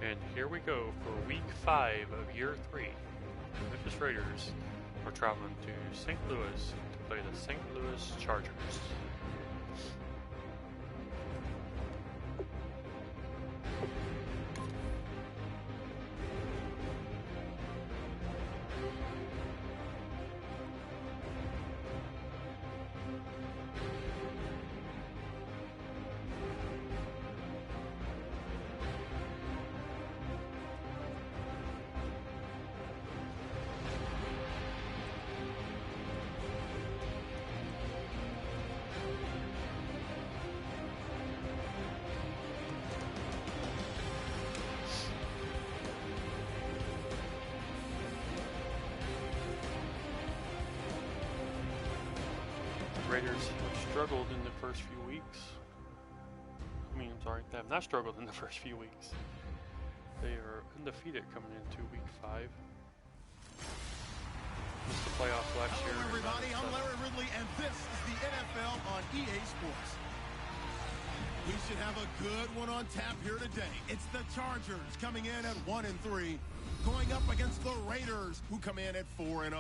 And here we go for week 5 of year 3. The Memphis Raiders are traveling to St. Louis to play the St. Louis Chargers. Raiders have struggled in the first few weeks. They have not struggled in the first few weeks. They are undefeated coming into week 5. Missed the playoffs last year. Hello everybody, I'm Larry Ridley, and this is the NFL on EA Sports. We should have a good one on tap here today. It's the Chargers coming in at 1-3, going up against the Raiders, who come in at 4-0.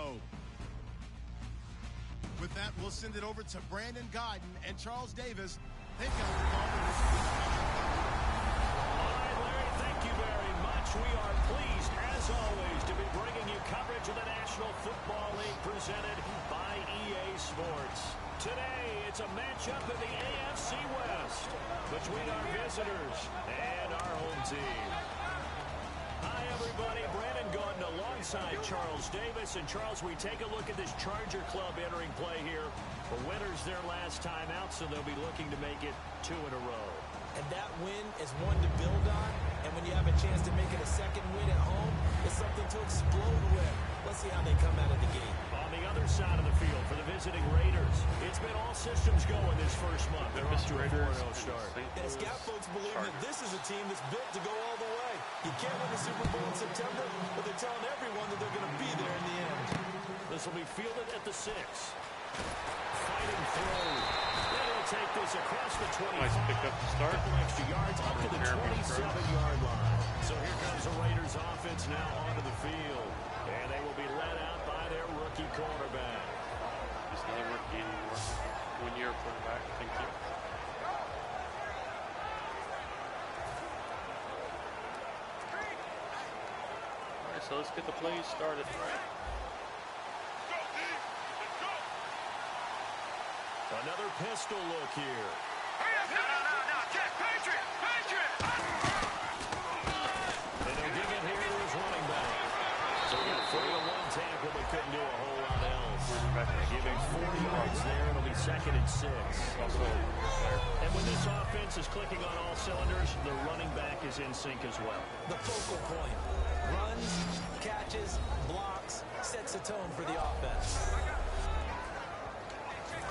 With that, we'll send it over to Brandon Godden and Charles Davis. They've got the ball. All right, Larry, thank you very much. We are pleased, as always, to be bringing you coverage of the National Football League presented by EA Sports. Today, it's a matchup in the AFC West between our visitors and our home team. Hi, everybody. Brandon Gaudin alongside Charles Davis. And, Charles, we take a look at this Charger club entering play here. The winners their last time out, so they'll be looking to make it 2 in a row. And that win is one to build on. And when you have a chance to make it a second win at home, it's something to explode with. Let's see how they come out of the gate. On the other side of the field for the visiting Raiders, it's been all systems go in this first month. They're off to a 4-0 start. And scout folks believe that this is a team that's built to go all the way. You can't win the Super Bowl in September, but they're telling everyone that they're going to be there in the end. This will be fielded at the 6. Fighting through. They'll take this across the 25. Nice pick up to start. Couple extra yards up to the 27-yard line. So here comes the Raiders offense now onto the field. And they will be led out by their rookie quarterback. He's not a rookie anymore. 1-year quarterback. Thank you. Alright, so let's get the plays started. Another pistol look here. No, Patriot! And they'll dig it here to his running back. So we got 3-1 tackle, but couldn't do a whole lot else. Giving 40 yards there, it'll be 2nd and 6. And when this offense is clicking on all cylinders, the running back is in sync as well. The focal point. Runs, catches, blocks, sets a tone for the offense.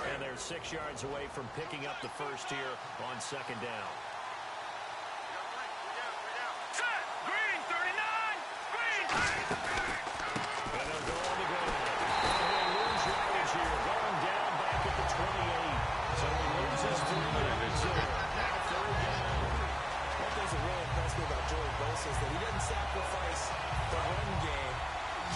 And they're 6 yards away from picking up the first here on 2nd down. Set! Green, 39! Green! And they'll go on the ground. And he'll lose yardage here, going down back at the 28. So he loses 3 yards there. Now 3rd down. One thing's that really impressed me about Joey Bosa is that he doesn't sacrifice the run game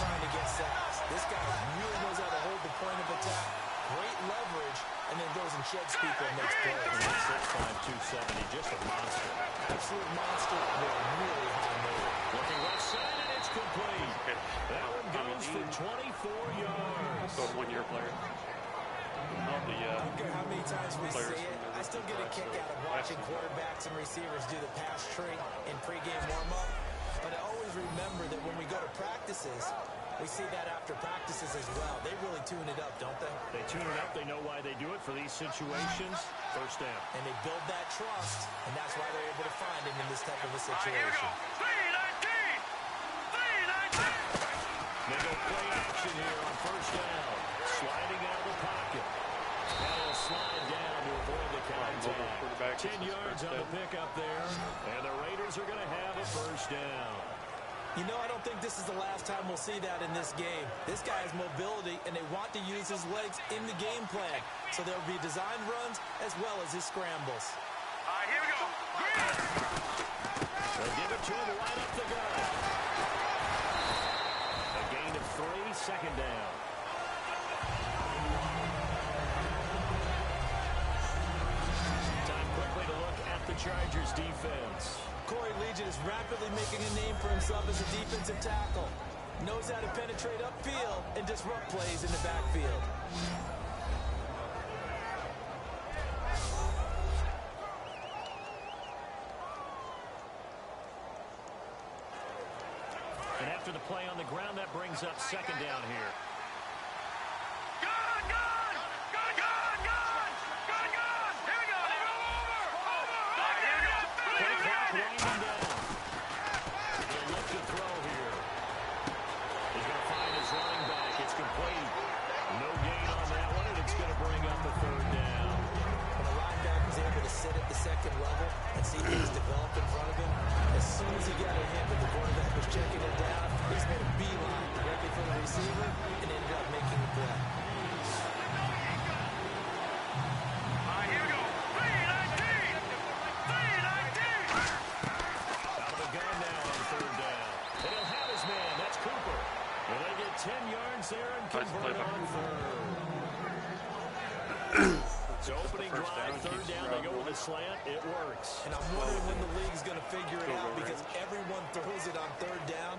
trying to get sacks. This guy really knows how to hold the point of attack. Great leverage, and then goes and sheds people and makes plays. 6'5", 270, just a monster. Absolute monster with a really high motor. Looking left side, and it's complete. That one goes for 24 yards. Also a 1-year player. I don't care how many times we say it, I still get a kick out of watching quarterbacks and receivers do the pass tree in pregame warm-up. But I always remember that when we go to practices, we see that after practices as well. They really tune it up, don't they? They tune it up. They know why they do it for these situations. First down. And they build that trust, and that's why they're able to find him in this type of a All right, here we situation. go. 3-19! 3-19! They go play action here on first down. Sliding out of the pocket. And he'll slide down to avoid the contact. 10 yards on the pickup there. And the Raiders are going to have a first down. You know, I don't think this is the last time we'll see that in this game. This guy has mobility, and they want to use his legs in the game plan. So there'll be designed runs as well as his scrambles. All right, here we go. They'll give it to him right up defense. Corey Legion is rapidly making a name for himself as a defensive tackle. Knows how to penetrate upfield and disrupt plays in the backfield. And after the play on the ground, that brings up second down here. Gun! Gun! Gun! Gun! Gun! Gun! Gun! Here we go! Over! Here we go! Play clock winding down. He'll look to throw here. He's going to find his running back. It's complete. No gain on that one, and it's going to bring up a third down. When a linebacker is able to sit at the second level and see things develop in front of him, as soon as he got a hit with the quarterback was checking it down, he's made a beeline directly for the receiver and ended up making the play. Here we go! 3-19! 3-19! Out of the gun now on third down. And he'll have his man. That's Cooper. And they get 10 yards there and convert on third. So opening drive, third down, they go with a slant. It works. And I'm wondering when the league's going to figure it out because everyone throws it on third down.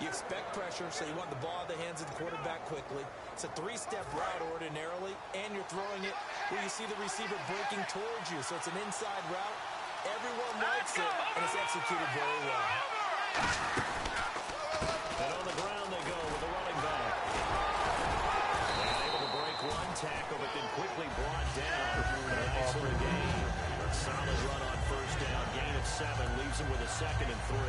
You expect pressure, so you want the ball in the hands of the quarterback quickly. It's a three-step route ordinarily, and you're throwing it where you see the receiver breaking towards you. So it's an inside route. Everyone likes it, and it's executed very well. And on the ground they go with the running back. And able to break one tackle, but then quickly brought down. Nice little gain. Solid run on first down. Gain of 7 leaves him with a 2nd and 3.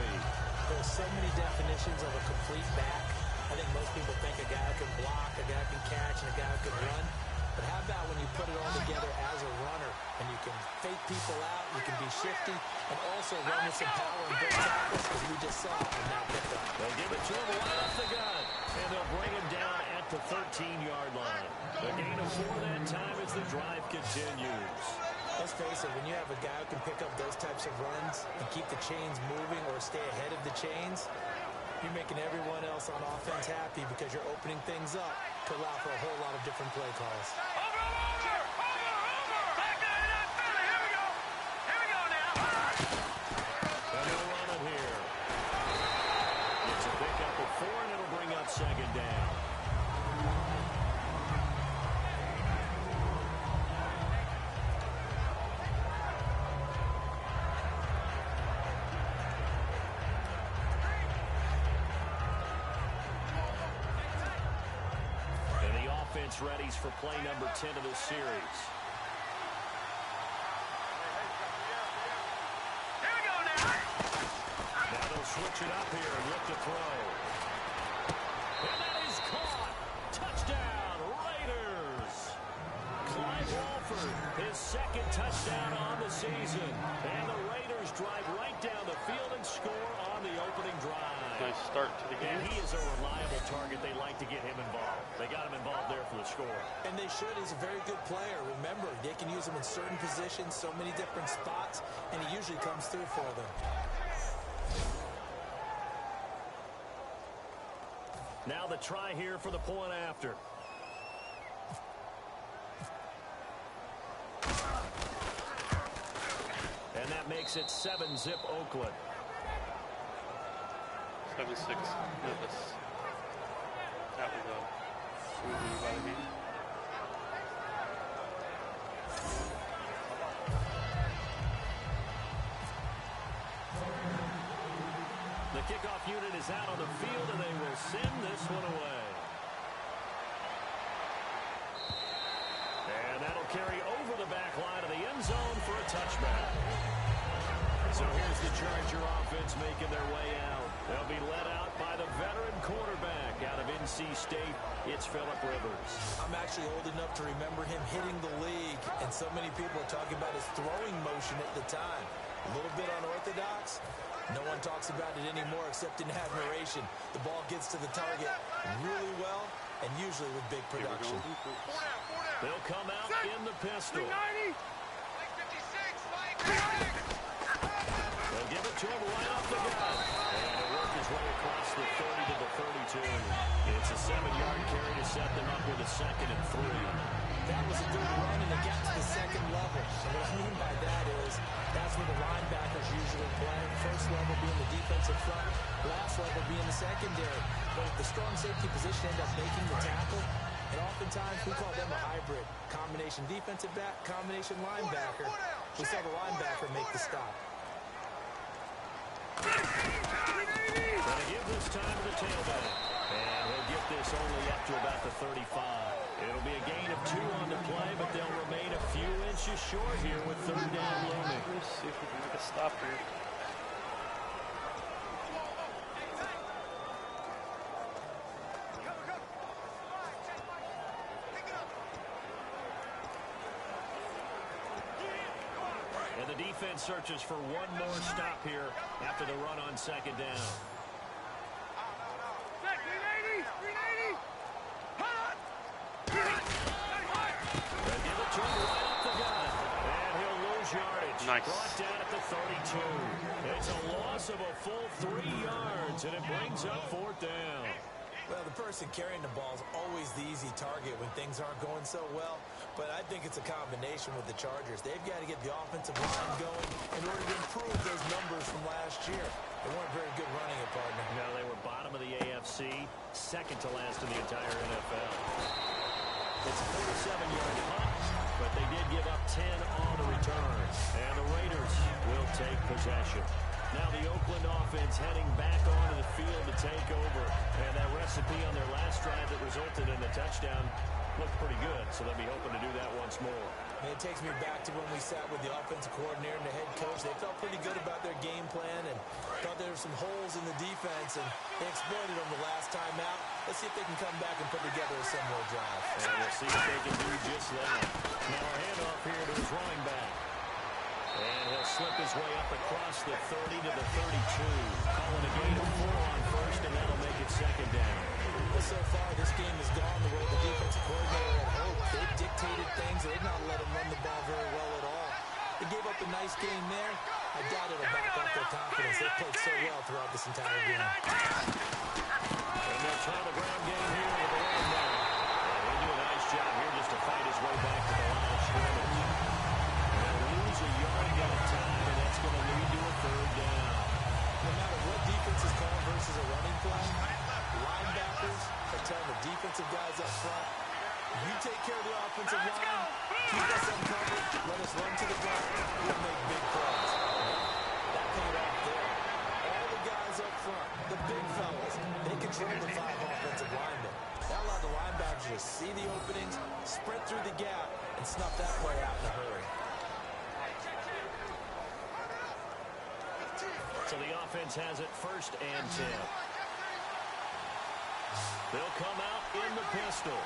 There's so many definitions of a complete back. I think most people think a guy can block, a guy can catch, and a guy can run. But how about when you put it all together as a runner and you can fake people out, you can be shifty, and also run with some power and big tackles, as we just saw on that pickup. They'll give it to him right off the gun. And they'll bring him down at the 13-yard line. A gain of 4 that time as the drive continues. Let's face it, when you have a guy who can pick up those types of runs and keep the chains moving or stay ahead of the chains, you're making everyone else on offense happy because you're opening things up to allow for a whole lot of different play calls. Over! Back there in that belly! Here we go! Here we go now! And they'll run it here. It's a pickup of 4, and it'll bring up second down. Readies for play number 10 of this series. Here we go now! Now they'll switch it up here and look to throw. And that is caught. Touchdown, Raiders. Clyde Walford, his 2nd touchdown on the season. And the Raiders drive right down the field and score on the opening drive. Nice start to the game. And he is a reliable target. They like to get him involved. They got him involved there for the score. And they should. He's a very good player. Remember, they can use him in certain positions, so many different spots, and he usually comes through for them. Now the try here for the point after. And that makes it 7-zip Oakland. 7-6 Memphis. That was a smooth move by the game. The kickoff unit is out on the field, and they will send this one away. And that'll carry over the back line of the end zone for a touchback. So here's the Charger offense making their way out. They'll be led out by the veteran quarterback out of NC State. It's Phillip Rivers. I'm actually old enough to remember him hitting the league, and so many people are talking about his throwing motion at the time. A little bit unorthodox. No one talks about it anymore except in admiration. The ball gets to the target really well and usually with big production. They'll come out in the pistol. They'll give it to him right off the gun. And it'll work his way across the 30 to the 32. It's a 7-yard carry to set them up with a 2nd and 3. That was a good run, and it got to the second level. And what I mean by that is that's where the linebackers usually play. First level being the defensive front, last level being the secondary. But if the strong safety position end up making the tackle, and oftentimes we call them a hybrid. Combination defensive back, combination linebacker. We saw the linebacker make the stop. Gonna give this time to the tailback. And he'll get this only up to about the 35. It'll be a gain of 2 on the play, but they'll remain a few inches short here with third down looming. Let's see if we can make a stop here. And the defense searches for one more stop here after the run on second down. Nice. Brought down at the 32. It's a loss of a full 3 yards, and it brings up fourth down. Well, the person carrying the ball is always the easy target when things aren't going so well. But I think it's a combination with the Chargers. They've got to get the offensive line going in order to improve those numbers from last year. They weren't very good running it, partner. No, they were bottom of the AFC, second to last in the entire NFL. It's a 47-yard punt, but they did give up 10 on the return. And the Raiders will take possession. Now the Oakland offense heading back onto the field to take over. And that recipe on their last drive that resulted in the touchdown looked pretty good, so they'll be hoping to do that once more. And it takes me back to when we sat with the offensive coordinator and the head coach. They felt pretty good about their game plan and thought there were some holes in the defense, and they exploited them the last time out. Let's see if they can come back and put together a similar drive. And we'll see if they can do just that. Now a handoff here to his running back. And he'll slip his way up across the 30 to the 32. Calling a gain of 4 on first, and that'll make it second down. Well, so far, this game has gone the way the defensive coordinator had hoped. They've dictated things. They've not let him run the ball very well at all. They gave up a nice game there. I doubt it'll back up their confidence. They played so well throughout this entire game. And they'll try the ground game here with the running back. And he'll do a nice job here just to fight his way back to the line of scrimmage. And they'll lose a yard at a time, and that's going to lead to a third down. No matter what defense is called versus a running play, linebackers are telling the defensive guys up front, you take care of the offensive line, keep us uncovered, let us run to the ground, we'll make big plays. That paid off there. All the guys up front, the big fellas, they control the 5 offensive linemen. That allowed the linebackers to see the openings, sprint through the gap, and snuff that play out in a hurry. So the offense has it first and 10. They'll come out in the pistol.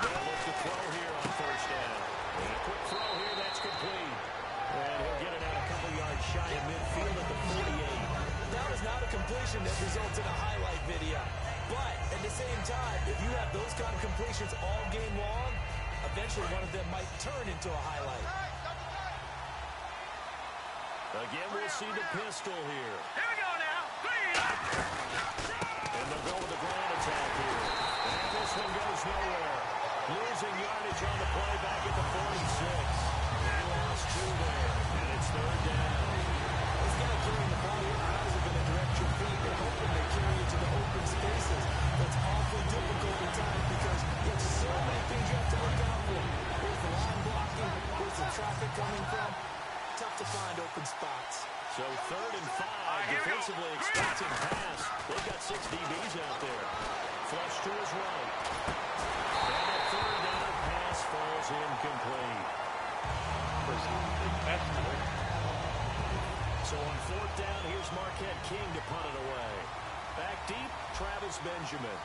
They'll look to throw here on first down. And a quick throw here, that's complete. And he'll get it out a couple yards shy of midfield at the 48. That was not a completion that results in a highlight video. But at the same time, if you have those kind of completions all game long, eventually one of them might turn into a highlight. Again, we'll see the pistol here. Here we go now. And they'll go with the ground attack here. And this one goes nowhere. Losing yardage on the play back at the 46. They lost 2 there. And it's third down. This guy carrying the ball, your eyes are going to direct your feet. They're hoping they carry it to the open spaces. That's awfully difficult at times because there's so many things you have to look out for. Where's the line blocking? Where's the traffic coming from? Tough to find open spots. So third and 5, defensively expecting pass. They've got 6 DBs out there. Flush to his right. And a third down pass falls incomplete. So on fourth down, here's Marquette King to punt it away. Back deep, Travis Benjamin.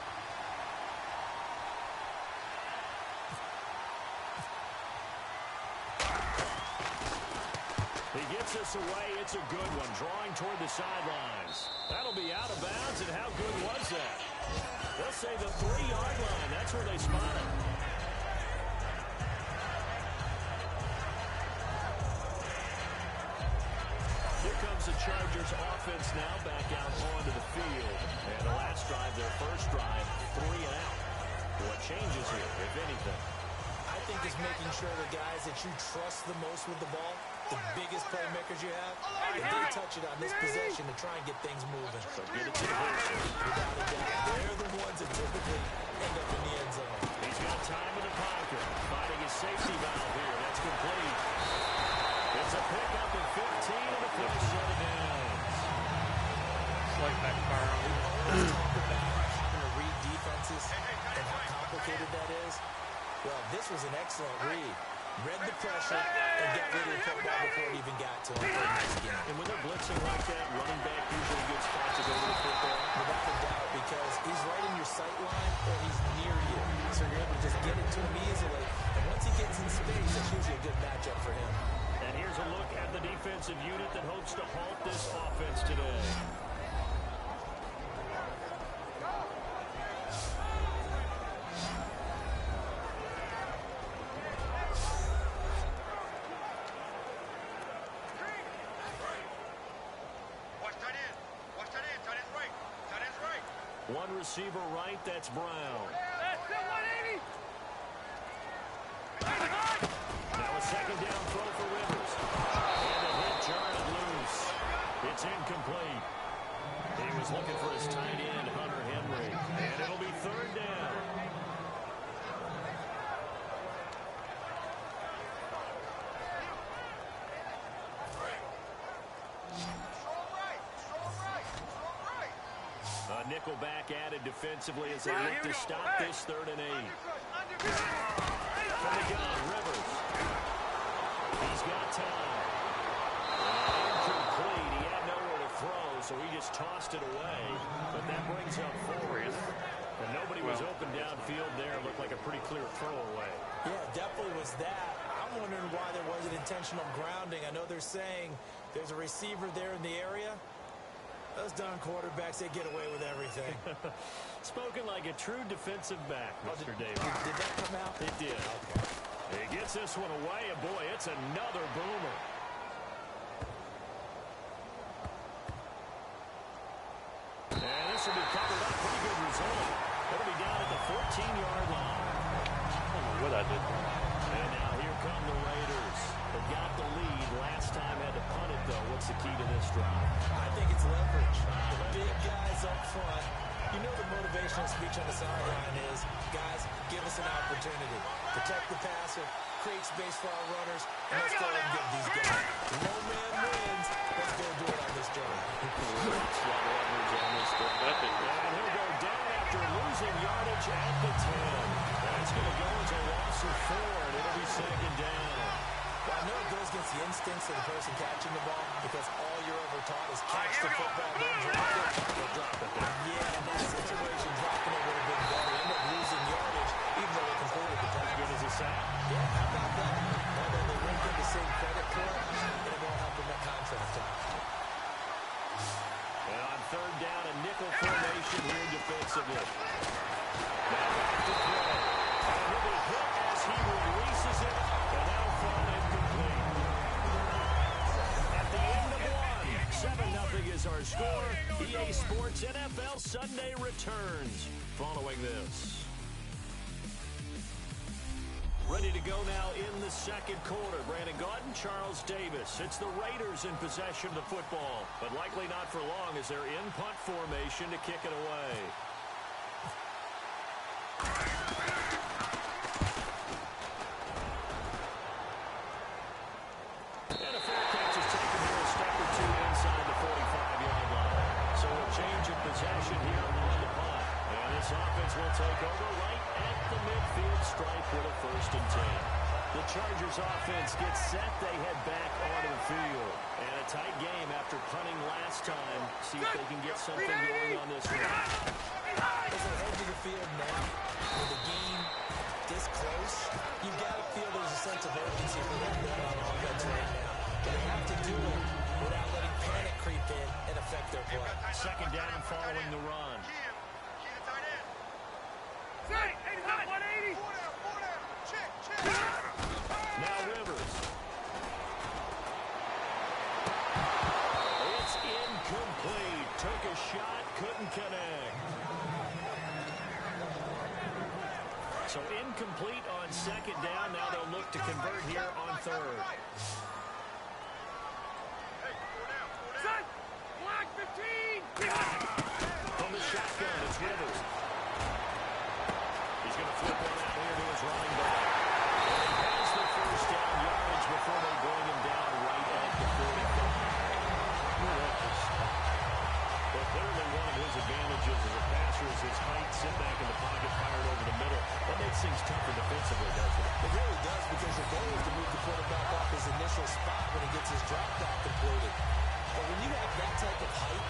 He gets us away. It's a good one. Drawing toward the sidelines. That'll be out of bounds, and how good was that? They'll say the 3-yard line. That's where they spot it. Here comes the Chargers offense now back out onto the field. And the last drive, their first drive, 3 and out. What changes here, if anything? I think it's making sure the guys that you trust the most with the ball, the biggest playmakers you have, that they touch it on this possession to try and get things moving. So get it to the horses. Without a doubt, they're the ones that typically end up in the end zone. He's got time in the pocket. Finding his safety valve here. That's complete. It's a pickup at 15 and a first set of downs. Slight backfire on him. Always talk about having to read defenses and how complicated that is. Well, this was an excellent read. Read the pressure and got rid of the football before it even got to him for the next game. And when they're blitzing like that, running back usually a good spot to go to the football. Without a doubt, because he's right in your sight line or he's near you. So you're able to just get it to him easily. And once he gets in space, that's usually a good matchup for him. And here's a look at the defensive unit that hopes to halt this offense today. One receiver right, that's Brown. Now a second down throw for Rivers. And a hit, jarred loose. It's incomplete. He was looking for his tight end, Hunter Henry. And it'll be third down. Nickelback added defensively as they look to stop this 3rd and 8. From the gun, Rivers. He's got time. Incomplete. He had nowhere to throw, so he just tossed it away. But that brings up 4th. And nobody was open downfield there. Looked like a pretty clear throwaway. Yeah, definitely was that. I'm wondering why there wasn't intentional grounding. I know they're saying there's a receiver there in the area. Those darn quarterbacks, they get away with everything. Spoken like a true defensive back, Mr. Davis. Did that come out? It did. Okay. He gets this one away, and boy, it's another boomer. And this will be covered up. Pretty good result. It'll be down at the 14-yard line. I don't know what I did. And now here come the Raiders. They got the lead. Last time had to punt it, though. What's the key to this drive? I think it's leverage. The big guys up front. You know the motivational speech on the sideline is, guys, give us an opportunity. Protect the passer, create space for our runners, and let's go and get these guys. No man wins. Let's go do it on this drive. And he'll go down after losing yardage at the 10. That's going to go into loss of 4, and it'll be second down. Well, I know it goes against the instincts of the person catching the ball because all you're ever taught is catch the football, don't drop it. They'll drop it there. Yeah, in that situation, dropping it would have been better. End up losing yardage, even though they completed the pass. Good as a sack. Yeah, how about that? Although they won't get the same credit for it, and it won't help them at contract time. And on 3rd down, a nickel formation here defensively. Now back to throw. And he'll be hit as he releases it. And now thrown incomplete. At the end of 1, 7-0 is our score. EA Sports NFL Sunday returns following this. Ready to go now in the second quarter. Brandon Gaudin, Charles Davis. It's the Raiders in possession of the football, but likely not for long as they're in punt formation to kick it away. And a fair catch is taken here a step or 2 inside the 45-yard line. So a change of possession here on the punt. And this offense will take over right at the midfield stripe with a 1st and 10. The Chargers offense gets set. They head back onto the field. And a tight game after punting last time. See if they can get something going on this one. As they head to the field now, with the game this close, you've got to feel there's a sense of urgency for them on offense right now. But they have to do it without letting panic creep in and affect their play. Second down following the run. Now Rivers. It's incomplete. Took a shot, couldn't connect. So incomplete on second down. Now they'll look to convert here on third. Block 15! From the shotgun, it's Rivers. He's going to flip one out here to his running back. He has the first down yardage before they bring him down right at the 45. Well, clearly one of his advantages as a passer is his height, sit back in the pocket, fired over the middle. That makes things tougher defensively, doesn't it? It really does, because your goal is to move the quarterback off his initial spot when he gets his drop back completed. But when you have that type of height,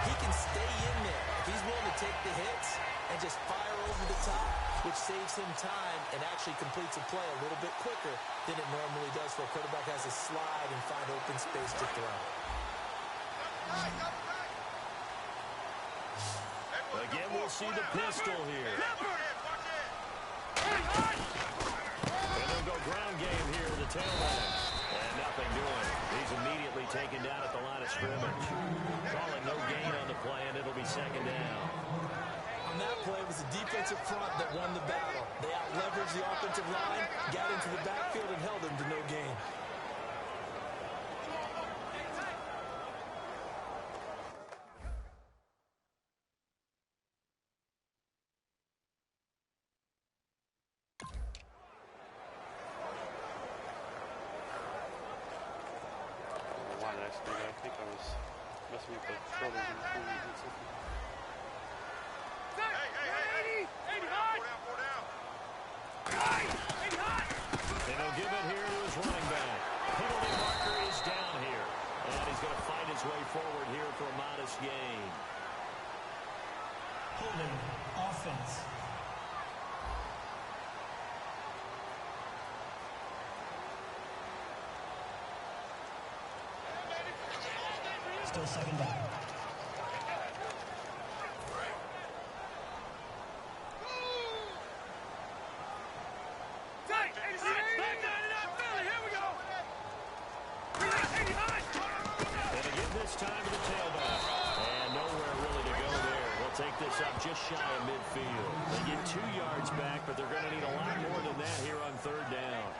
he can stay in there. If he's willing to take the hits and just fire over the top, which saves him time and actually completes a play a little bit quicker than it normally does for a quarterback has to slide and find open space to throw. Again, we'll see the pistol here. And they'll go ground game here to the tailback. And nothing doing. He's immediately taken down at the line of scrimmage. Calling no gain on the play, and it'll be second down. On that play, it was the defensive front that won the battle. They out-leveraged the offensive line, got into the backfield, and held him to no gain. I think I was messing with the controllers in the pool. And he'll give it here to his running back. Penalty marker is down here. And he's going to fight his way forward here for a modest gain. Holding offense. Still second down. And again this time to the tailback. And nowhere really to go there. They'll take this up just shy of midfield. They get 2 yards back, but they're going to need a lot more than that here on third down.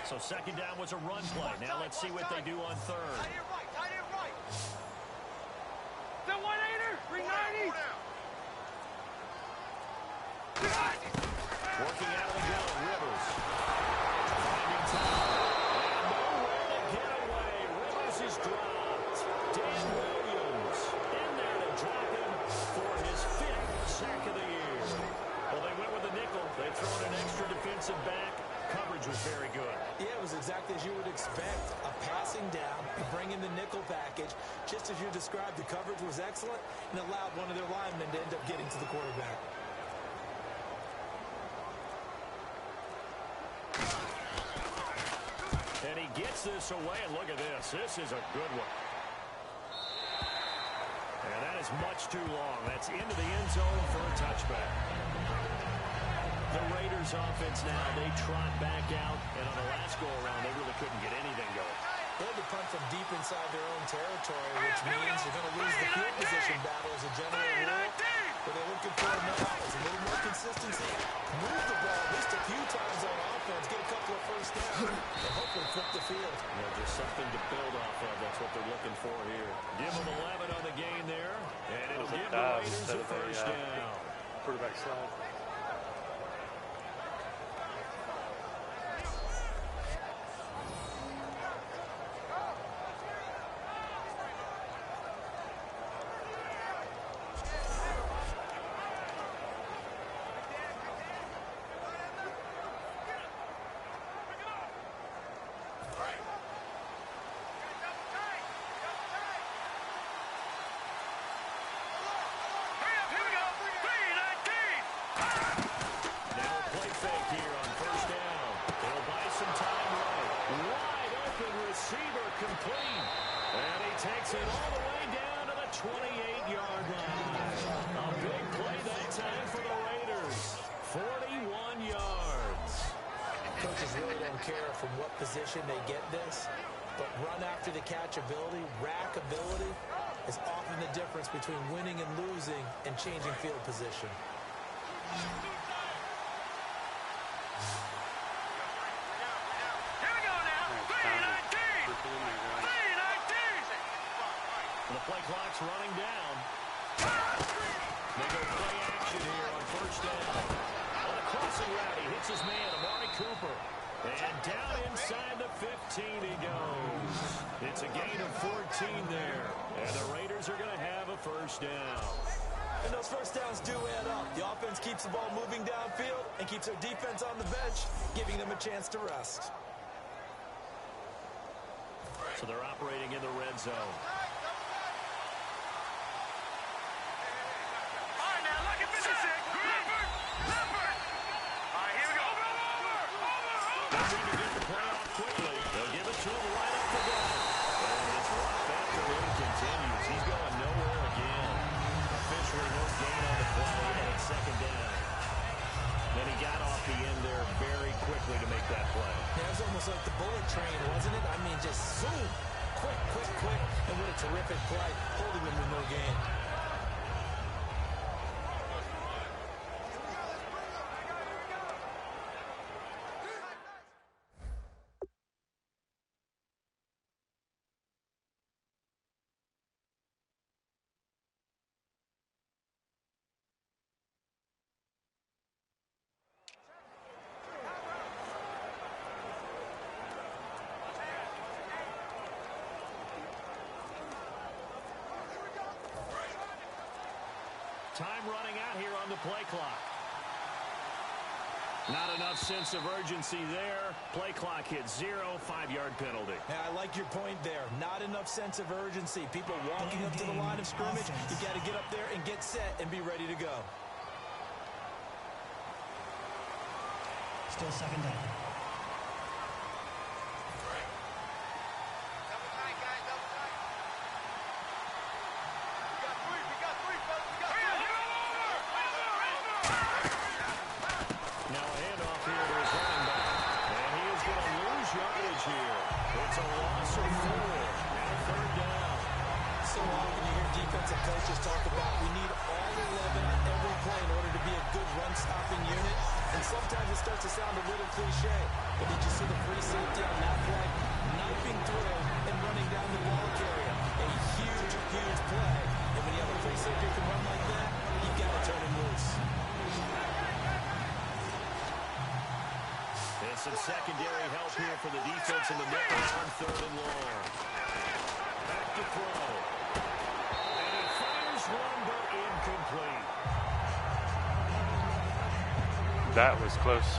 So second down was a run play. Now let's see what they do on third. The 1-8er, 390. Working out of the gun, Rivers. Finding time. And nowhere to get away. Rivers is dropped. Dan Williams in there to drop him for his 5th sack of the year. Well, they went with a nickel. They throw in an extra defensive back. Coverage was very good. Yeah, it was exactly as you would expect. A passing down, bring in the nickel package. Just as you described, the coverage was excellent and allowed one of their linemen to end up getting to the quarterback. And he gets this away, and look at this. This is a good one. And that is much too long. That's into the end zone for a touchback. The Raiders offense now, they trot back out, and on the last go-around, they really couldn't get anything going. They had to punt from deep inside their own territory, which means you're going to lose the field position battle as a general rule. But they're looking for another, a little more consistency. Move the ball at least a few times on offense, get a couple of first downs, and hopefully flip the field. Just something to build off of. That's what they're looking for here. Give them 11 on the game there, and it'll give the Raiders a first down. Quarterback slide. Complete. And he takes it all the way down to the 28-yard line. A big play that time for the Raiders. 41 yards. Coaches really don't care from what position they get this, but run after the catch ability, rack ability, is often the difference between winning and losing and changing field position. Here we go now. 3-19. 3-19. The play clock's running down. They go play action here on first down. On the crossing route, he hits his man, Amari Cooper. And down inside the 15 he goes. It's a gain of 14 there. And the Raiders are going to have a first down. And those first downs do add up. The offense keeps the ball moving downfield and keeps their defense on the bench, giving them a chance to rest. So they're operating in the red zone. All right, now look at this. This is it. Leopard. All right, here we go. They need to get the play off quickly. They'll give it to him right off the bat. And this rough after him continues. He's going nowhere again. Officially no gain on the play, and it's second down. Then he got off the end there very quickly to make that play. Yeah, it was almost like the bullet train, wasn't it? I mean, just zoom. Quick, quick, quick. And what a terrific play, holding them with no gain. Time running out here on the play clock. Not enough sense of urgency there. Play clock hits 0, 5-yard penalty. Yeah, I like your point there. Not enough sense of urgency. People walking up to the line of scrimmage. You got to get up there and get set and be ready to go. Still second down. Coaches talk about we need all 11 on every play in order to be a good run-stopping unit. And sometimes it starts to sound a little cliche. But did you see the free safety on that play? Knifing through and running down the ball carrier. A huge, huge play. And when you have a free safety who can run like that, you've got to turn him loose. There's some secondary help here for the defense in the nickel on 3rd and long. Back to throw. One, but incomplete. That was close.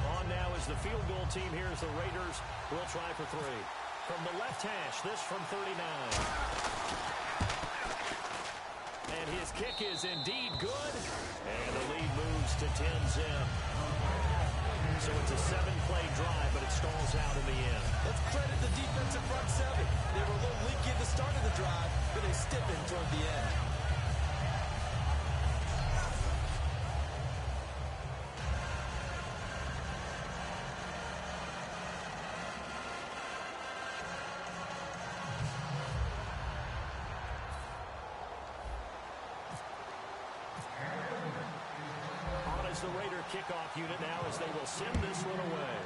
On now is the field goal team. Here's the Raiders. We'll try for 3. From the left hash, this from 39. And his kick is indeed good. And the lead moves to 10-zip. So it's a 7-play drive, but it stalls out in the end. Let's credit the defensive front 7. They were a little leaky at the start of the drive, but they stiffened toward the end. The Raider kickoff unit now as they will send this one away.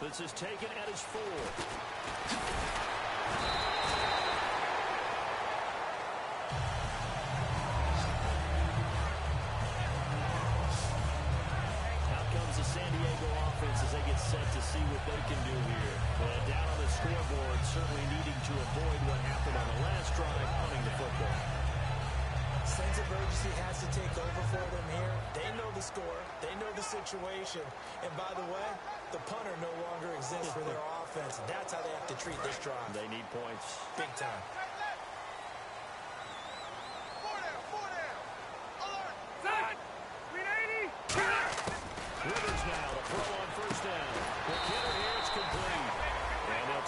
This is taken at his 4. Out comes the San Diego offense as they get set to see what they can do here. Down on the scoreboard, certainly needing to avoid what happened on the last drive, punting the football. Sense of urgency has to take over for them here. They know the score. They know the situation. And by the way, the punter no longer exists for their offense. That's how they have to treat this drive. They need points. Big time. Four down. Alert.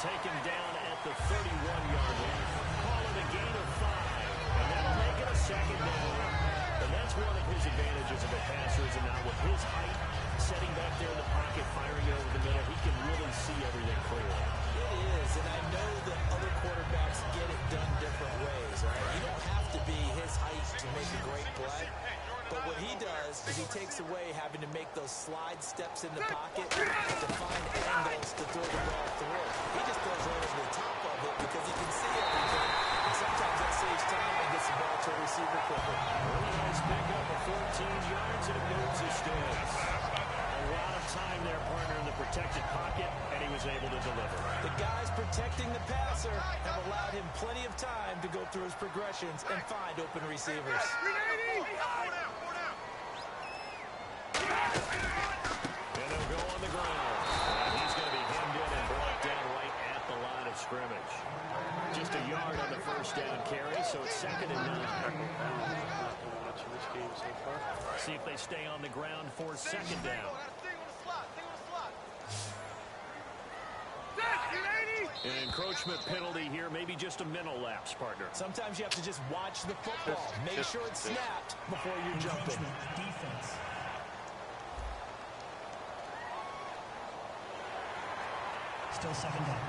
take him down at the 31-yard line. Call it a gain of 5, and that'll make it a second down. And that's one of his advantages of a passer, is now with his height, setting back there in the pocket, firing it over the middle, he can really see everything clearly. It is, and I know that other quarterbacks get it done different ways, right? You don't have to be his height to make a great play. But what he does is he takes away having to make those slide steps in the pocket to find angles to throw the ball through. He just throws right over the top of it because he can see everything. And sometimes that saves time and gets the ball to a receiver quicker. Really nice pick up of 14 yards, and it moves his sticks. A lot of time there, partner, in the protected pocket, and he was able to deliver. The guys protecting the passer have allowed him plenty of time to go through his progressions and find open receivers. And they'll go on the ground. And he's going to be hemmed in and brought down right at the line of scrimmage. Just a yard on the first down carry, so it's 2nd and 9. Watching this game so far. See if they stay on the ground for 2nd down. An encroachment penalty here, maybe just a mental lapse, partner. Sometimes you have to just watch the football. Make sure it's snapped before you jump it. Defense. Still 2nd down.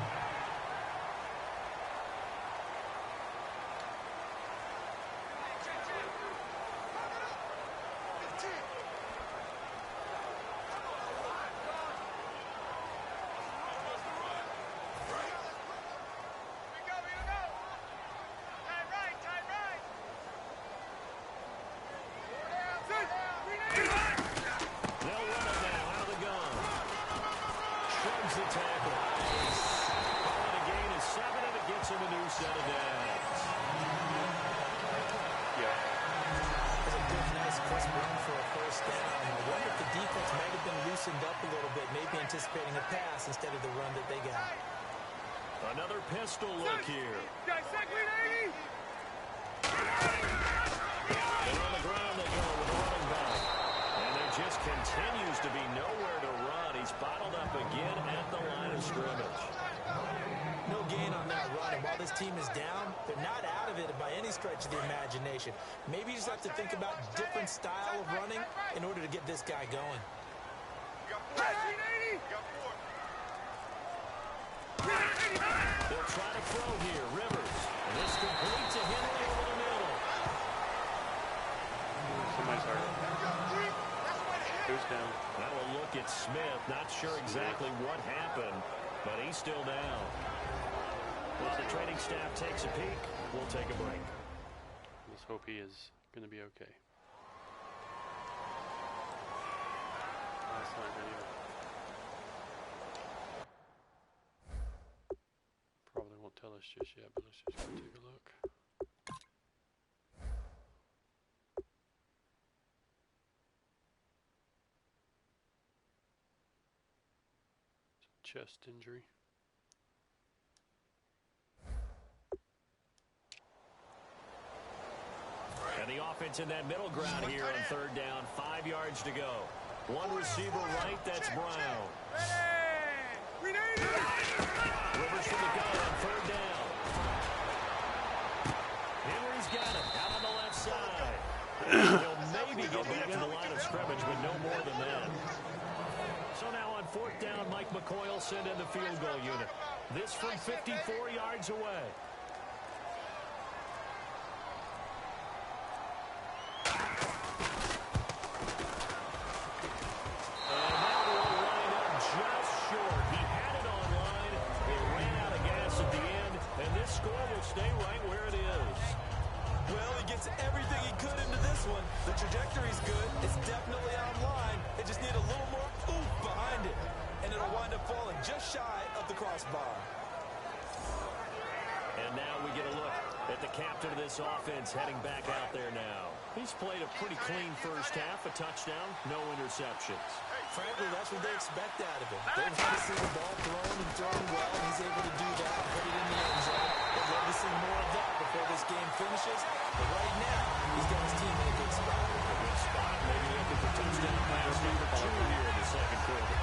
Up a little bit, maybe anticipating a pass instead of the run that they got. Another pistol look here. And on the ground they go with a running back. And there just continues to be nowhere to run. He's bottled up again at the line of scrimmage. No gain on that run, and while this team is down, they're not out of it by any stretch of the imagination. Maybe you just have to think about different style of running in order to get this guy going. They'll try to throw here. Rivers. And this complete to Henry over the middle. Somebody's hurt. Who's down? Now a look at Smith. Not sure exactly what happened, but he's still down. While the training staff takes a peek, we'll take a break. Let's hope he is going to be okay. That's not video. Probably won't tell us just yet, but let's just go take a look. It's a chest injury. And the offense in that middle ground here on 3rd down. 5 yards to go. One receiver right, that's Brown. Rivers from the gun on 3rd down. Henry's got it out on the left side. He'll maybe get back to the line of scrimmage, but no more than that. So now on 4th down, Mike McCoy will send in the field goal unit. This from 54 yards away. Stay right where it is. Well, he gets everything he could into this one. The trajectory's good. It's definitely online. They just need a little more oomph behind it. And it'll wind up falling just shy of the crossbar. And now we get a look at the captain of this offense heading back out there now. He's played a pretty clean first half, a touchdown, no interceptions. Frankly, that's what they expect out of him. They want to see the ball thrown and thrown well, and he's able to do that and put it in the end zone. They'd love to see more of that before this game finishes. But right now, he's got his team in a good spot. A good spot. Maybe looking for touchdown pass number 2 here in the 2nd quarter.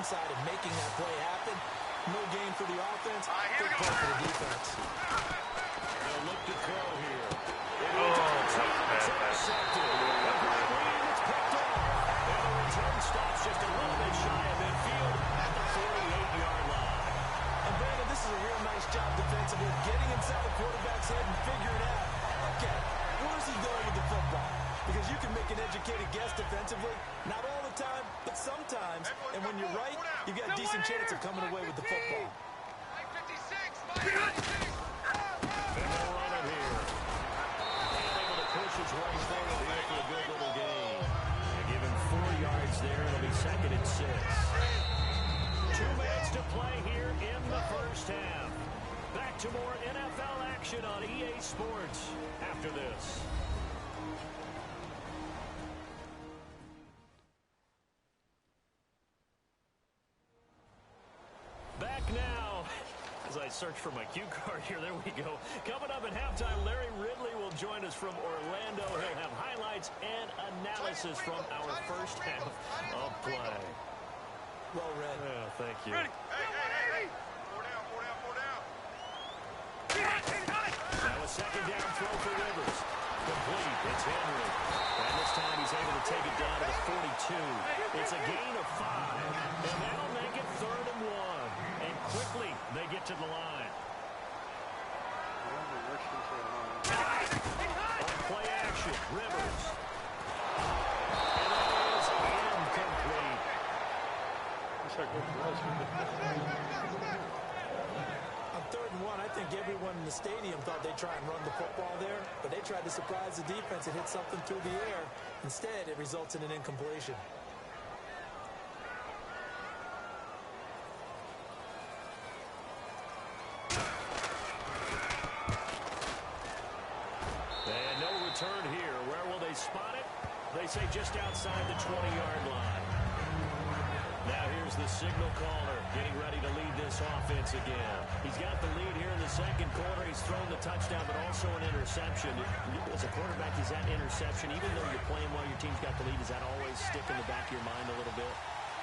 inside and making that play happen. No gain for the offense, big play for the defense. They'll look to throw here. That was bad pass. It's picked up. And the return stops just a little bit shy of midfield at the 48-yard line. And Brandon, this is a real nice job defensively, getting inside the quarterback's head and figuring out, okay, where's he going with the football? Because you can make an educated guess defensively, not all the time, but sometimes. And when you're right, you've got a decent chance of coming away with the football. They'll run it here. And able to push his way forward here for a good little gain. They give him 4 yards there. It'll be 2nd and 6. 2 minutes to play here in the first half. Back to more NFL action on EA Sports after this. Back now. As I search for my cue card here, there we go. Coming up at halftime, Larry Ridley will join us from Orlando. He'll have highlights and analysis from our first half of play. Well read. Yeah, thank you. Ready. Hey. 4 down. Now a 2nd down throw for Rivers. Complete. It's Henry. And this time he's able to take it down to the 42. It's a gain of 5. And that'll make it 3rd and 1. And quickly they get to the line. On play action, Rivers. And that is incomplete. On 3rd and 1, I think everyone in the stadium thought they'd try and run the football there, but they tried to surprise the defense and hit something through the air. Instead, it results in an incompletion. And no return here. Where will they spot it? They say just outside the 20-yard line. Now here's the signal caller getting ready to lead this offense again. He's got the lead here in the 2nd quarter. He's thrown the touchdown, but also an interception. As a quarterback, is that interception, even though you're playing while your team's got the lead, does that always stick in the back of your mind a little bit?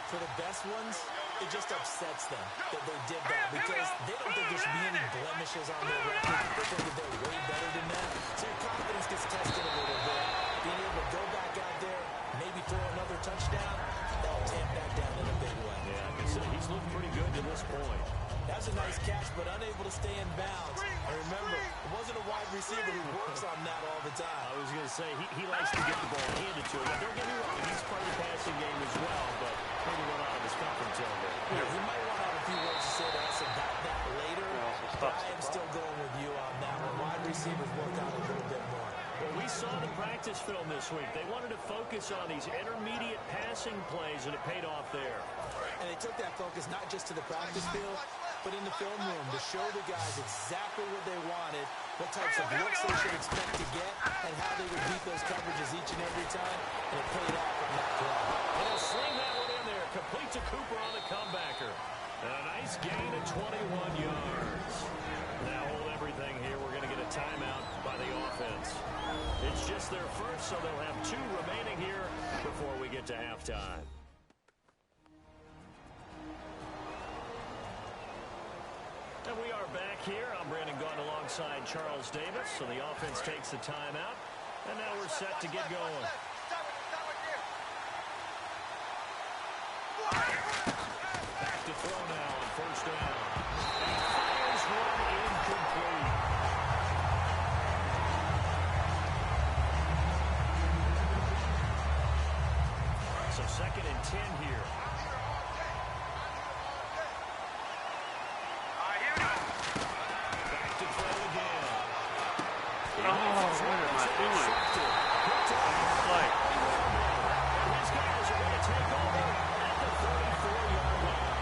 For the best ones, it just upsets them that they did that because they don't think there should be any blemishes on their record. They think that they're way better than that. So your confidence gets tested a little bit. Being able to go back out there, maybe throw another touchdown, that'll tamp that down in a big way. Yeah, I can say he's looked pretty good to this point. That's a nice catch, but unable to stay in bounds. And remember, it wasn't a wide receiver who works on that all the time. I was going to say, he likes to get the ball handed to him. Now, don't get me wrong, he's part of the passing game as well, but maybe run out of his comfort zone there. Yeah, he might want to have a few words to say to us about that later, but I am still going with you on that one. Wide receivers work out a little bit more. Well, we saw the practice film this week. They wanted to focus on these intermediate passing plays, and it paid off there. And they took that focus not just to the practice field, but in the film room to show the guys exactly what they wanted, what types of looks they should expect to get, and how they would beat those coverages each and every time. And it paid off on that play. And he'll sling that one in there. Complete to Cooper on the comebacker. And a nice gain of 21 yards. Now hold everything here. We're going to get a timeout by the offense. It's just their first, so they'll have 2 remaining here before we get to halftime. And we are back here. I'm Brandon Gaudin alongside Charles Davis. So the offense takes the timeout. And now we're set to get going. Back to throw now on 1st down. And fires one incomplete. So 2nd and 10 here. Back to throw again. Oh, what am I doing? Like, These guys are going to take over at the 34-yard line.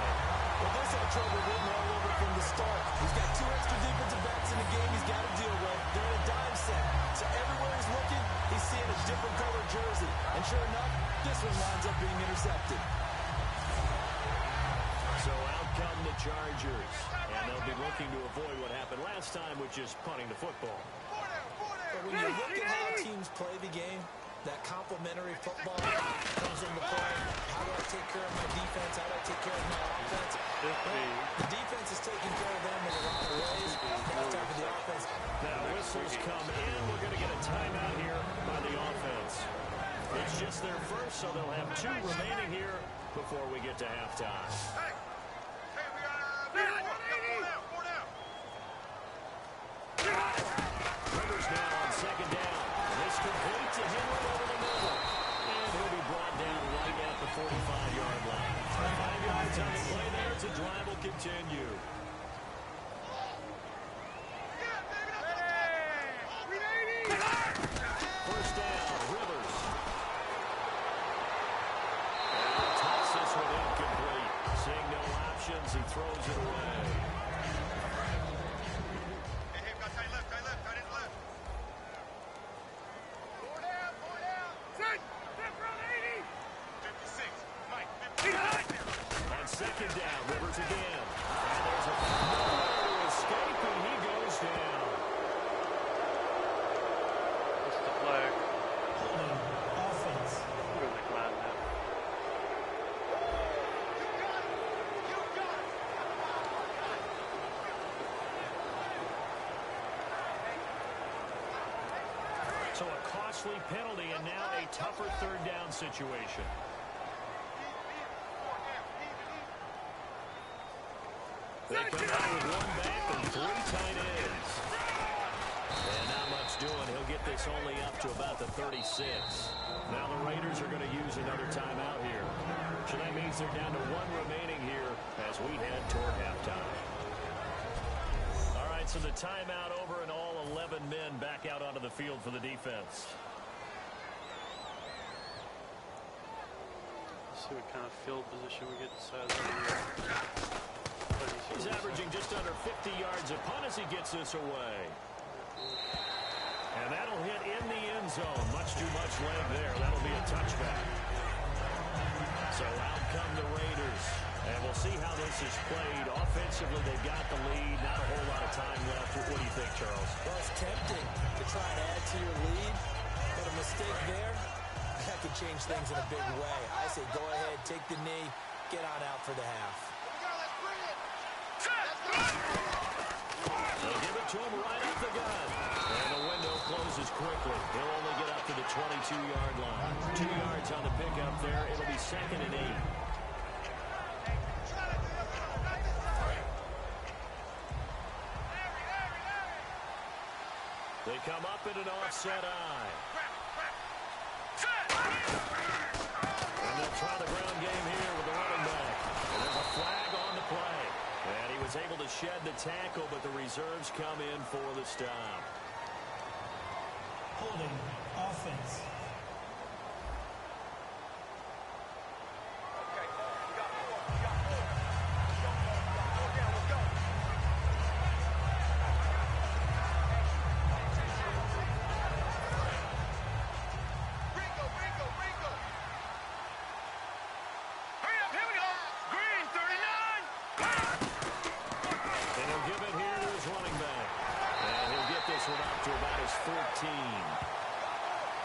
Well, this had trouble written all over from the start. He's got 2 extra defensive backs in the game he's got to deal with. They're in a dime set. So everywhere he's looking, he's seeing a different color jersey. And sure enough, this one winds up being intercepted. So out come the Chargers. And they'll be looking to avoid what happened last time, which is punting the football. But when you look at how teams play the game, that complementary football comes into play. How do I take care of my defense? How do I take care of my offense? Well, the defense is taking care of them in a lot of ways. Now it's time for the offense. Now whistles come in. We're going to get a timeout here by the offense. It's just their first, so they'll have 2 remaining here before we get to halftime. Hey, we got 4 down. Rivers now on second down. This complete to Henry over the middle. And he'll be brought down right at the 45-yard line. 5 yards on the play there. The drive will continue. First down, Rivers. And toss this one incomplete. Seeing no options, he throws it away. Hey, got tight left, tight left. 4 down. Set from 80. 56. Mike, 56. On second down, Rivers again. And there's a to escape, and he goes down. What's the flag? Holding. Offense. I'm really glad that. So a costly penalty and now a tougher third down situation. They come out with 1 back and 3 tight ends. And not much doing. He'll get this only up to about the 36. Now the Raiders are going to use another timeout here. So that means they're down to 1 remaining here as we head toward halftime. All right, so the timeout over and all 11 men back out onto the field for the defense. Let's see what kind of field position we get decided on. He's averaging just under 50 yards a punt as he gets this away. And that'll hit in the end zone. Much too much leg there. That'll be a touchback. So out come the Raiders. And we'll see how this is played. Offensively, they've got the lead. Not a whole lot of time left. What do you think, Charles? Well, it's tempting to try and add to your lead, but a mistake there, that could change things in a big way. I say go ahead, take the knee, get on out for the half. They give it to him right up the gun. And the window closes quickly. He'll only get up to the 22-yard line. 2 yards on the pickup there. It'll be 2nd and 8. They come up in an offset eye. And they'll try the ground game here with the running back. And there's a flag on the play. And he was able to shed the tackle, but the reserves come in for the stop. Holding. Offense.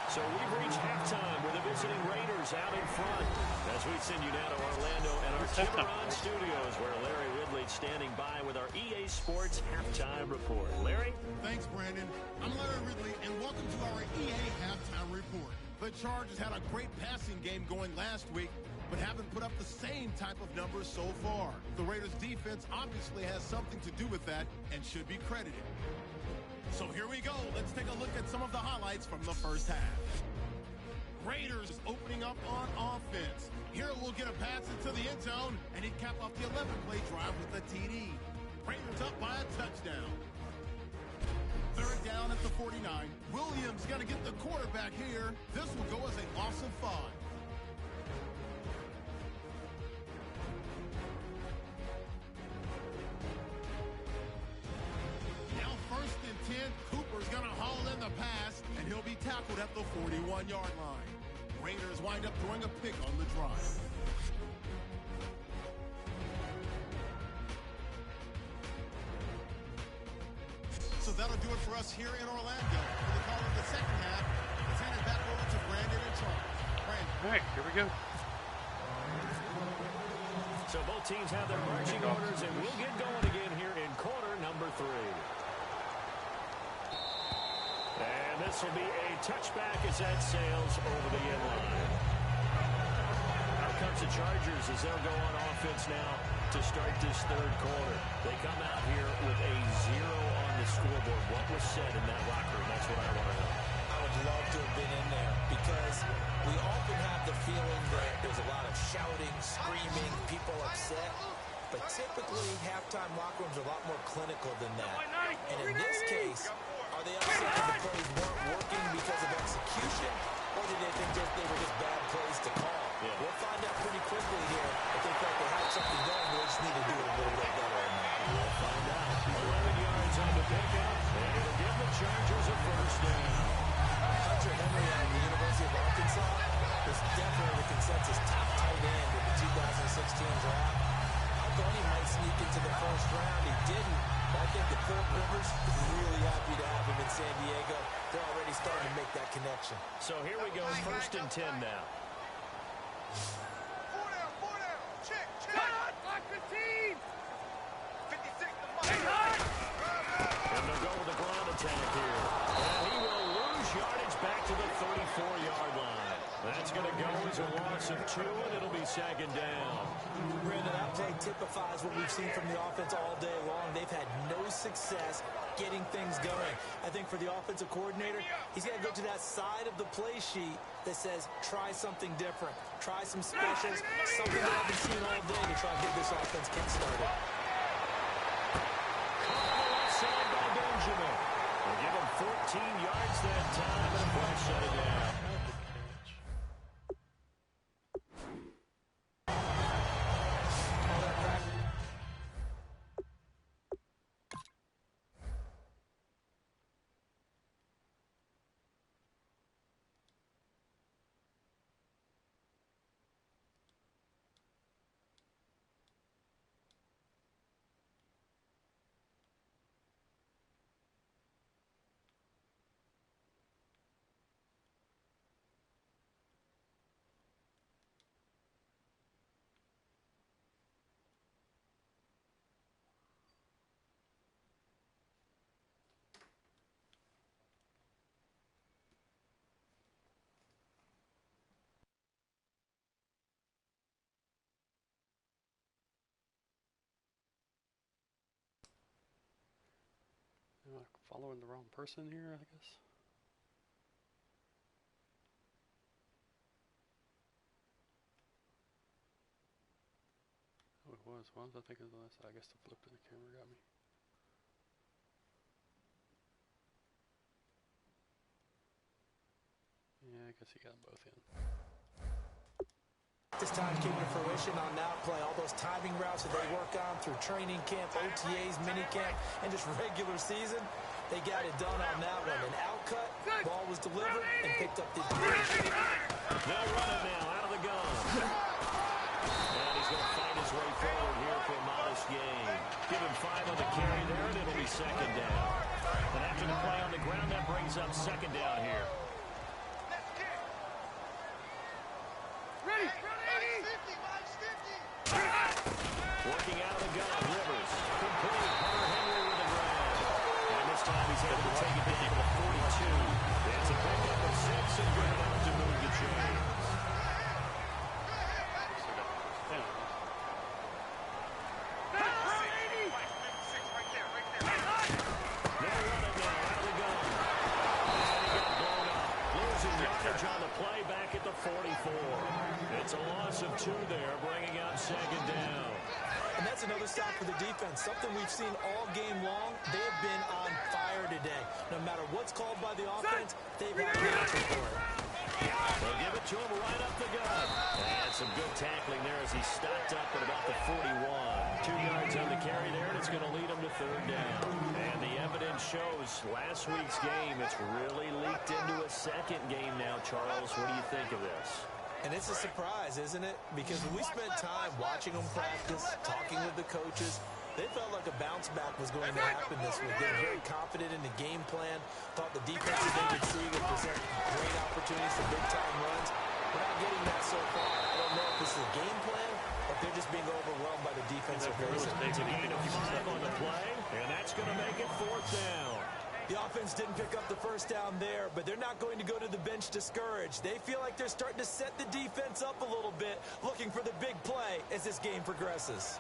So we've reached halftime with the visiting Raiders out in front as we send you now to Orlando and our Tiburon studios where Larry Ridley's standing by with our EA Sports halftime report. Larry? Thanks, Brandon. I'm Larry Ridley, and welcome to our EA halftime report. The Chargers had a great passing game going last week, but haven't put up the same type of numbers so far. The Raiders' defense obviously has something to do with that and should be credited. So here we go. Let's take a look at some of the highlights from the first half. Raiders opening up on offense. Here we'll get a pass into the end zone, and he'd cap off the 11-play drive with a TD. Raiders up by a touchdown. Third down at the 49. Williams got to get the quarterback here. This will go as a loss of 5. Now 1st and 10. Cooper's going to haul in the pass, and he'll be tackled at the 41-yard line. Raiders wind up throwing a pick on the drive. So that'll do it for us here in Orlando. For the call of the second half, let's hand it back over to Brandon and Charles. Brandon. All right, here we go. So both teams have their marching orders, and we'll get going again here in quarter number 3. And this will be a touchback as that sails over the end line. Out comes the Chargers as they'll go on offense now to start this third quarter. They come out here with a 0 on the scoreboard. What was said in that locker room? That's what I want to know. I would love to have been in there because we often have the feeling that there's a lot of shouting, screaming, people upset. But typically, halftime locker rooms are a lot more clinical than that. And in this case, are they upset that the plays weren't working because of execution? Or did they think they were just bad plays to call? Yeah. We'll find out pretty quickly here if they felt they had something going. They just need to do it a little bit better or not. We'll find out. 11 yards on the pickup, and it'll give the Chargers a first down. Hunter Henry out of the University of Arkansas was definitely the consensus top tight end in the 2016 draft. I thought he might sneak into the first round. He didn't. But I think the Philip Rivers is really happy to have him in San Diego. They're already starting to make that connection. So here we go, 1st and 10 now. 4 down. Check. Lock the team. 56 to Mike. And they'll go with the ground attack here. And he will lose yardage back to the 34-yard line. That's going to go as a loss of 2, and it'll be 2nd down. Brandon, that play typifies what we've seen from the offense all day long. They've had no success getting things going. I think for the offensive coordinator, he's got to go to that side of the play sheet that says, try something different. Try some specials, something that I've been seeing all day to try and get this offense kick-started. Side by Benjamin. We'll give him 14 yards that time, and a shut it down. Am I following the wrong person here, I guess? Oh, it was. What was I thinking of the last? I guess the flip to the camera got me. Yeah, I guess he got them both in. This time came to fruition on that play. All those timing routes that they work on through training camp, OTAs, minicamp, and just regular season, they got it done on that one. An out cut, ball was delivered, and picked up the advantage. They'll run it now out of the gun. And he's going to find his way forward here for a modest gain. Give him 5 on the carry there, and it'll be 2nd down. And after the play on the ground, that brings up 2nd down here. Working out of the gun, Rivers. Complete. Hunter Henry with the grab. And this time he's able to take it down to the 42. That's a pickup of 6 and good enough to move the chains. They're running now out of the gun. And he got blown up. Losing yardage on the play back at the 44. It's a loss of 2 there, bringing up 2nd down. And that's another stop for the defense. Something we've seen all game long. They have been on fire today. No matter what's called by the offense, they've had an answer for it. They'll give it to him right up the gut. And some good tackling there as he stopped up at about the 41. 2 yards on the carry there, and it's going to lead him to 3rd down. And the evidence shows last week's game, it's really leaked into a 2nd game now, Charles. What do you think of this? And it's a surprise, isn't it? Because when we spent time watching them practice, talking with the coaches, they felt like a bounce back was going to happen this week. They were very confident in the game plan, thought the defenses they would see would present great opportunities for big-time runs. We're not getting that so far. I don't know if this is a game plan or if they're just being overwhelmed It's a gain of 5 on the play, and that's going to make it 4th down. The offense didn't pick up the first down there, but they're not going to go to the bench discouraged. They feel like they're starting to set the defense up a little bit, looking for the big play as this game progresses.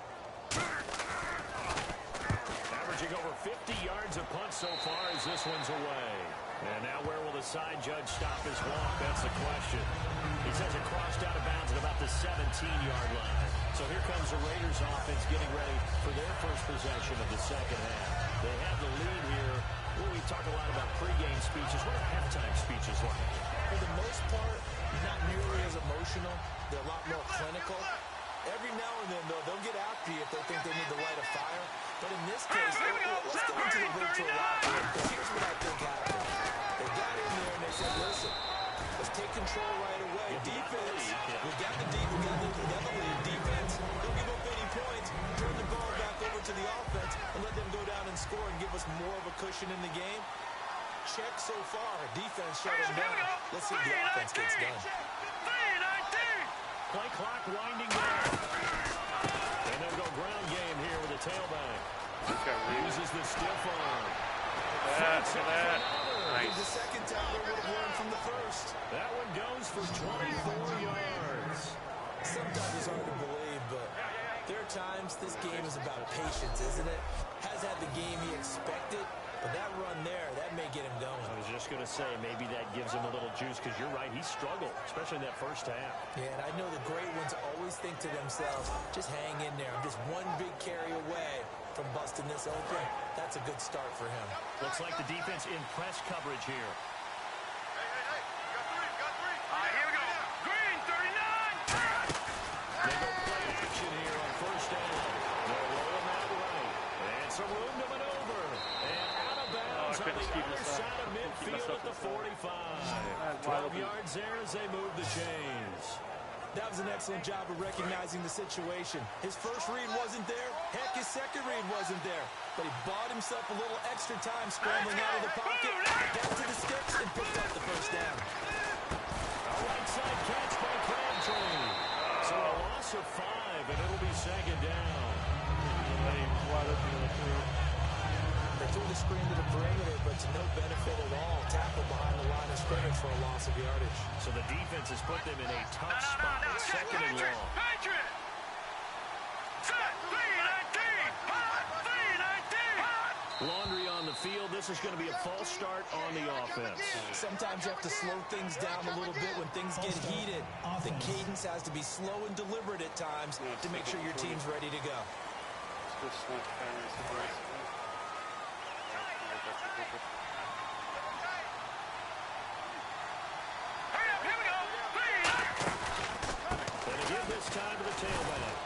Averaging over 50 yards a punt so far as this one's away. And now where will the side judge stop his walk? That's the question. He says it crossed out of bounds at about the 17-yard line. So here comes the Raiders offense getting ready for their first possession of the second half. They have the lead here. Well, we talk a lot about pregame speeches. What are halftime speeches like? For the most part, not nearly as emotional. They're a lot more clinical. Every now and then, though, they'll get after you if they think they need to light a fire. But in this case, let's go into the virtual locker room, because here's what I think happened. They got in there and they said, listen, let's take control right away. Defense, we got the lead. Defense, don't give up any points. Turn the ball back over to the offense and let them go down and score and give us more of a cushion in the game. Check so far. Defense shut them down. Let's see if the offense gets done. Play clock winding down. And they'll go ground game here with a tailback. Uses the stiff arm. That's that. Nice. The second time they would have learned from the first. That one goes for 24 yards. Sometimes it's hard to believe, but there are times this game is about patience, isn't it? Has had the game he expected, but that run there, that may get him going. I was just going to say, maybe that gives him a little juice, because you're right, he struggled, especially in that first half. Yeah, and I know the great ones always think to themselves, just hang in there. I'm just one big carry away from busting this open. That's a good start for him. Looks like the defense in press coverage here. Here we go. Green, 39. They go play action here on first down. They're rolling that right. And some room to maneuver. And out of bounds on the other side of midfield at the 45. 12 yards there as they move the chains. That was an excellent job of recognizing the situation. His first read wasn't there. Heck, his second read wasn't there. But he bought himself a little extra time scrambling out of the pocket, got to the sticks, and picked up the first down. A right side catch by Crabtree. So a loss of 5, and it'll be second down. They threw the screen to the perimeter, but to no benefit at all. Tackle behind the line of scrimmage for a loss of yardage. So the defense has put them in a tough spot. It's second and long. Patriot. Set. 3-19. Laundry on the field. This is going to be a false start on the offense. Sometimes you have to slow things down a little bit when things get heated. The cadence has to be slow and deliberate at times to make sure your team's ready to go. Here we go. And again this time to the tailback.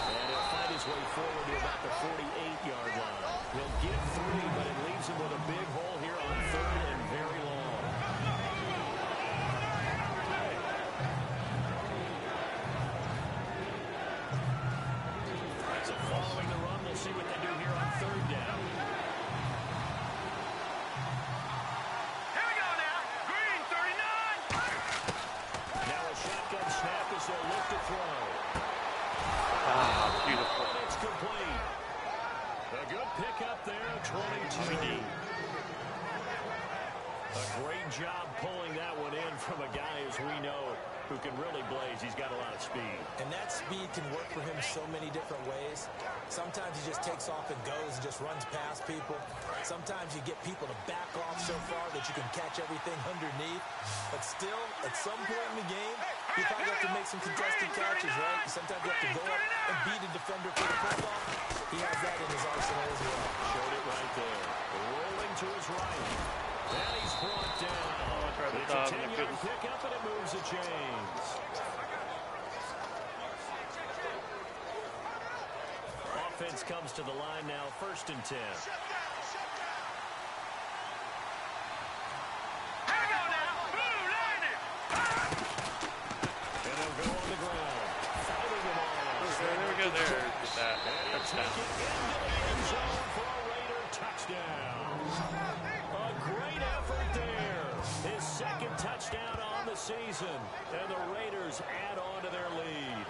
And he'll find his way forward to about the 48-yard line. He'll get 3, but it leaves him with a big hole here on 3rd and very long. So following the run, we'll see what they do here on 3rd down. Here we go now. Green, 39. Now a shotgun snap as they'll look to throw. Beautiful. And it's complete. A good pickup there, 22. A great job pulling that one in from a guy, as we know, who can really blaze. He's got a lot of speed. And that speed can work for him so many different ways. Sometimes he just takes off and goes and just runs past people. Sometimes you get people to back off so far that you can catch everything underneath. But still, at some point in the game, you probably have to make some contested catches, right? Sometimes you have to go up and beat a defender for the football. He has that in his arsenal as well. Showed it right there. Rolling to his right. And he's brought down. It's a 10-yard pickup, and it moves the chains. Offense comes to the line now, 1st and 10. Here we go now. Blue, 90. And they'll go on the ground. Fighting them all. There we go. There. Get that. And he'll take it into the end zone for a Raider touchdown. A great effort there. His 2nd touchdown on the season. And the Raiders add on to their lead.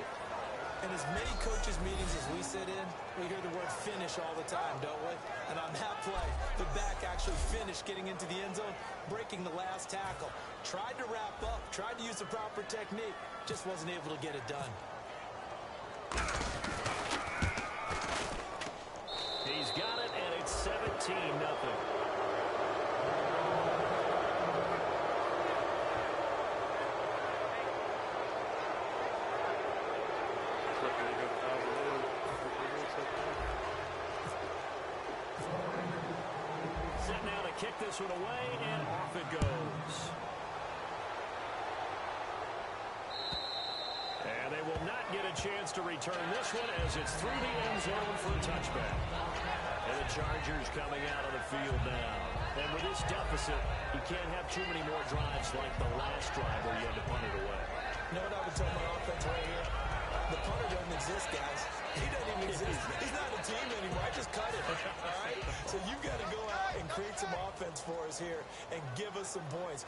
And as many coaches' meetings as we sit in, we hear the word finish all the time, don't we? And on that play, the back actually finished getting into the end zone, breaking the last tackle. Tried to wrap up, tried to use the proper technique, just wasn't able to get it done. He's got it, and it's 17-0. Set now to kick this one away, and off it goes. And they will not get a chance to return this one as it's through the end zone for a touchback. And the Chargers coming out of the field now. And with this deficit, you can't have too many more drives like the last drive where you had to punt it away. You know what I would tell my offense right here? The punter doesn't exist, guys. He doesn't even exist. He's not a team anymore. I just cut it. All right? So you've got to go out and create some offense for us here and give us some points.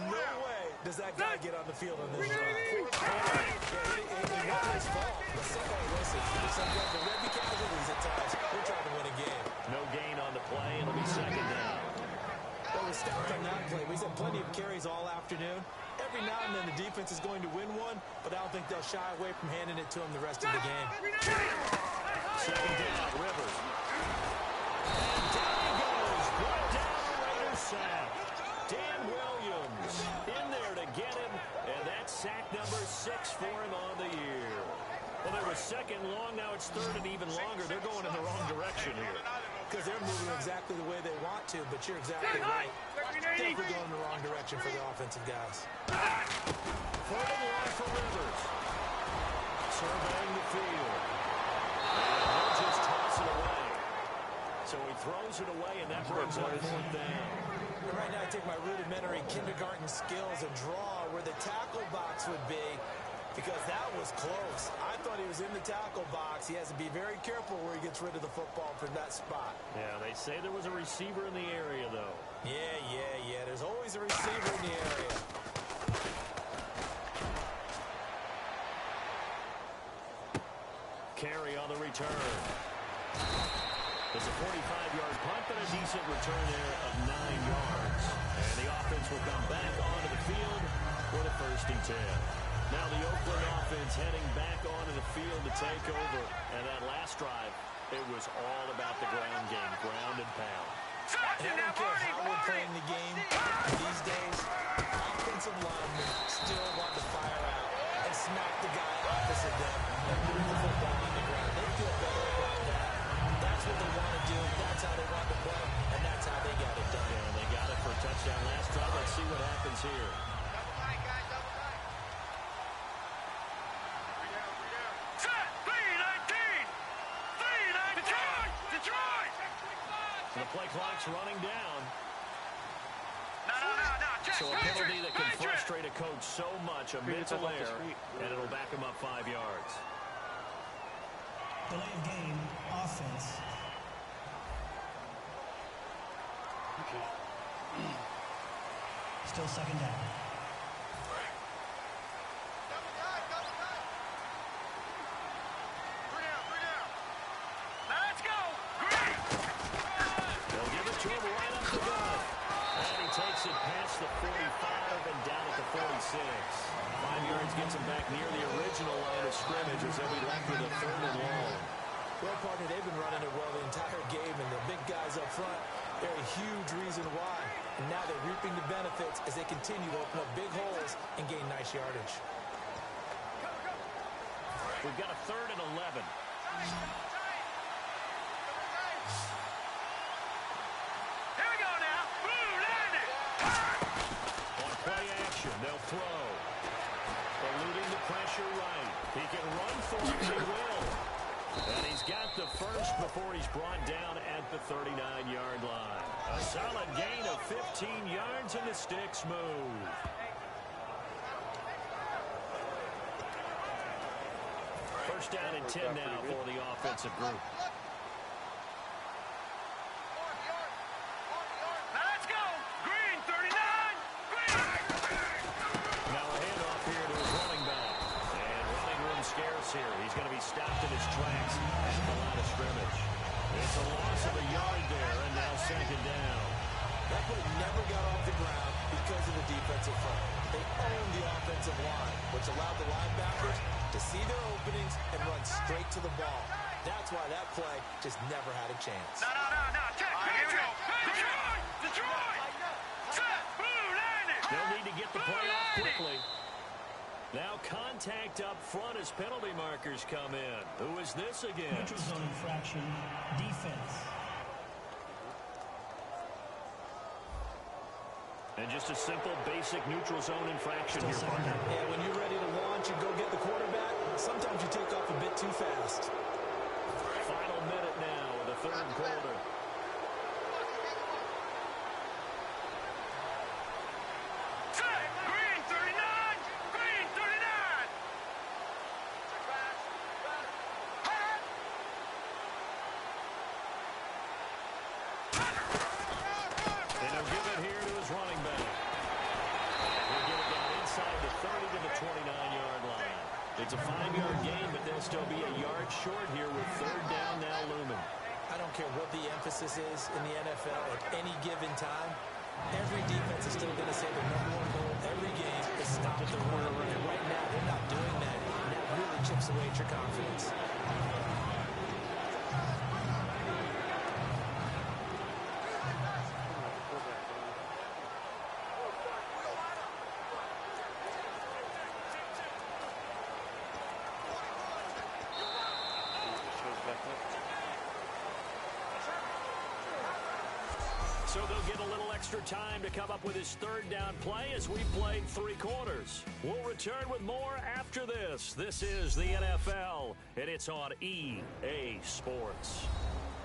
No way does that guy get on the field on this drive. It's not his fault. But somebody listen. Sometimes there will be casualties at times. We're trying to win a game. No gain on the play. It'll be second down. Well, we stopped on that play. We've had plenty of carries all afternoon. Every now and then the defense is going to win one, but I don't think they'll shy away from handing it to them the rest of the game. Second down, Rivers. And down he goes. Brought down the Raiders sack. Dan Williams in there to get him, and that's sack number 6 for him on the year. Well, there was second long, now it's third and even longer. They're going in the wrong direction here. Because they're moving exactly the way they want to, but you're exactly right. Definitely going in the wrong direction for the offensive guys. Third and long for Rivers. Surveying the field. And he'll just toss it away. So he throws it away, and that brings up fourth down. And right now I take my rudimentary kindergarten skills and draw where the tackle box would be, because that was close. I thought he was in the tackle box. He has to be very careful where he gets rid of the football from that spot. Yeah, they say there was a receiver in the area, though. Yeah. There's always a receiver in the area. Carry on the return. There's a 45-yard punt, but a decent return there of 9 yards. And the offense will come back onto the field for the 1st and 10. Now the Oakland offense heading back onto the field to take over. And that last drive, it was all about the ground game, ground and pound. And I don't care how we're playing the game these days, offensive linemen still want to fire out and smack the guy opposite them and move the football on the ground. They feel better about that. That's what they want to do. That's how they want to play, and that's how they got it done. Yeah, they got it for a touchdown last drive. Let's see what happens here. The play clock's running down. So a penalty that can frustrate a coach so much, a mental error, and it'll back him up 5 yards. Delay of game, offense. Okay. Still second down. To him right up the gut. And he takes it past the 45 and down at the 46. 5 yards gets him back near the original line of scrimmage as they'll be left with a 3rd and long. Well, partner, they've been running it well the entire game, and the big guys up front, they're a huge reason why. And now they're reaping the benefits as they continue to open up big holes and gain nice yardage. We've got a 3rd and 11. They'll throw. Eluding the pressure right. He can run for it. He will. And he's got the first before he's brought down at the 39-yard line. A solid gain of 15 yards, and the sticks move. First down and 10 now for the offensive group. here. He's going to be stopped in his tracks at the line of scrimmage. It's a loss of a yard there, and now second down. That play never got off the ground because of the defensive front. They owned the offensive line, which allowed the linebackers to see their openings and run straight to the ball. That's why that play just never had a chance. No. Check. Here we go. Detroit. Set. Blue landing. They'll need to get the play off quickly. Now contact up front as penalty markers come in. Who is this again? Neutral zone infraction, defense. And just a simple, basic neutral zone infraction here, partner. Yeah, when you're ready to launch and go get the quarterback, sometimes you take off a bit too fast. Final minute now of the third quarter. Set. Green 39. Green 39. And he'll give it here to his running back. He'll get it down inside the 30 to the 29-yard line. It's a 5-yard gain, but they'll still be a yard short here with third down now looming. I don't care what the emphasis is in the NFL at any given time. Every defense is still going to say the number one goal every game is stop the run. And right now, they're not doing that, and that really chips away at your confidence. So they'll get a little extra time to come up with his third down play as we've played 3 quarters. We'll return with more after this. This is the NFL, and it's on EA Sports.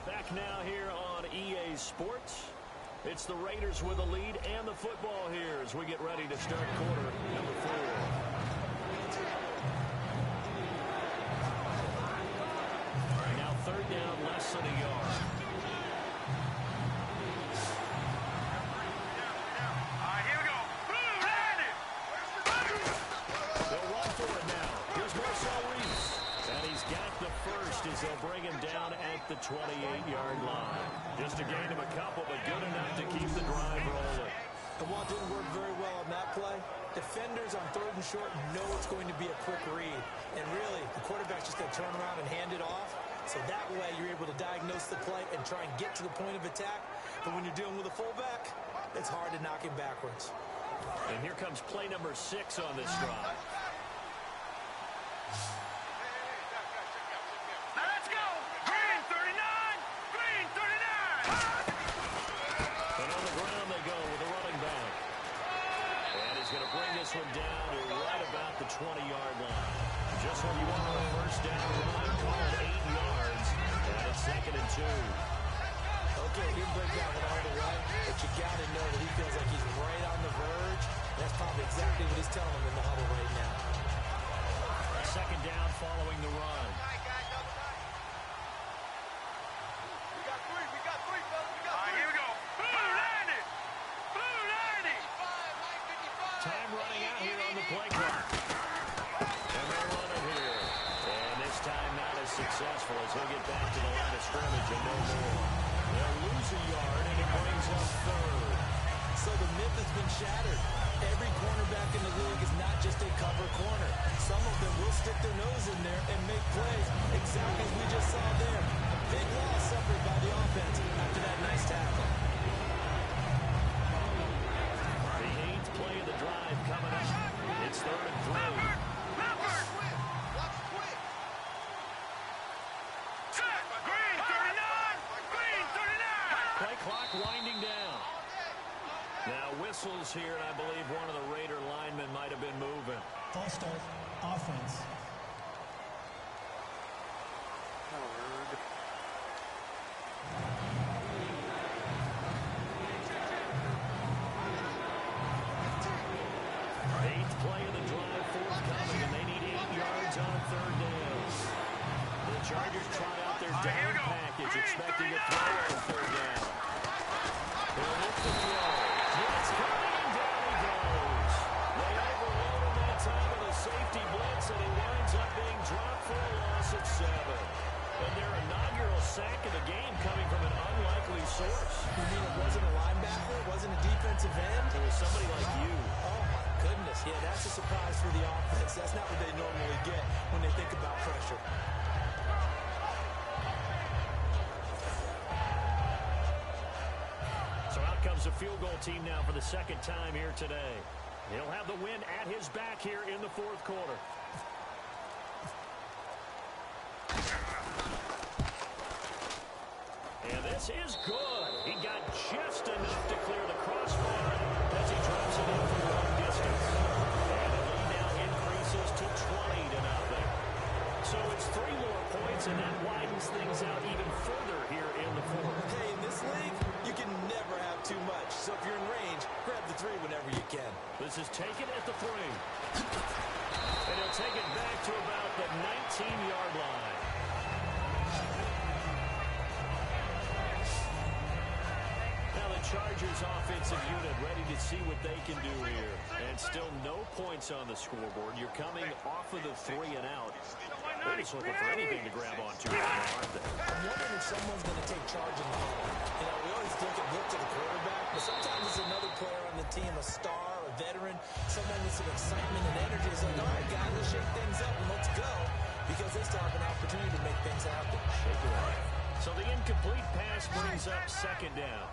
Back now here on EA Sports. It's the Raiders with a lead and the football here as we get ready to start quarter number 4. Now third down, less than a yard. As they'll bring him down at the 28-yard line. Just a gain of a couple, but good enough to keep the drive rolling. And while it didn't work very well on that play, defenders on third and short know it's going to be a quick read. And really, the quarterback's just going to turn around and hand it off. So that way, you're able to diagnose the play and try and get to the point of attack. But when you're dealing with a fullback, it's hard to knock him backwards. And here comes play number 6 on this drive. One down to right about the 20-yard line. Just when you want a first down run, call it 8 yards, and it's 2nd and 2. Okay, he didn't break that one all the way, but you got to know that he feels like he's right on the verge. That's probably exactly what he's telling him in the huddle right now. 2nd down following the run. Time running out here on the play clock. And they're running here. And this time not as successful as he'll get back to the line of scrimmage and no more. They'll lose a yard and it brings up third. So the myth has been shattered. Every cornerback in the league is not just a cover corner. Some of them will stick their nose in there and make plays exactly as we just saw there. A big loss suffered by the offense after that nice tackle. Play of the drive coming up. It's 3rd and 3. Set. Green 39. Green 39. Play clock winding down. Now whistles here, and I believe one of the Raider linemen might have been moving. False start, offense. Play of the drive forthcoming, and they need 8 yards on 3rd down. The Chargers trot out their down package, expecting a throw on 3rd down. They'll look the throw. It's coming, and down he goes. They overload him that time with a safety blitz, and he winds up being dropped for a becomes a field goal team now for the second time here today. He'll have the win at his back here in the fourth quarter. And this is good. He got just enough to clear the crossbar as he drops it in from long distance. And the lead now increases to 20-0. So it's 3 more points, and that widens things out even further here in the fourth. Hey, in this league, you can never have too much. So if you're in range, grab the 3 whenever you can. This is taken at the 3. And he'll take it back to about the 19-yard line. Now the Chargers offensive unit ready to see what they can do here. And still no points on the scoreboard. You're coming off of the 3 and out. They're just looking for anything to grab onto right now, aren't they? I'm wondering if someone's going to take charge in the hole. You know, we always look to the quarterback, but sometimes it's another player on the team, a star, a veteran, someone with some excitement and energy. It's like, all right, guys, let's shake things up and let's go, because they still have an opportunity to make things happen. Shake it up. So the incomplete pass brings up second down.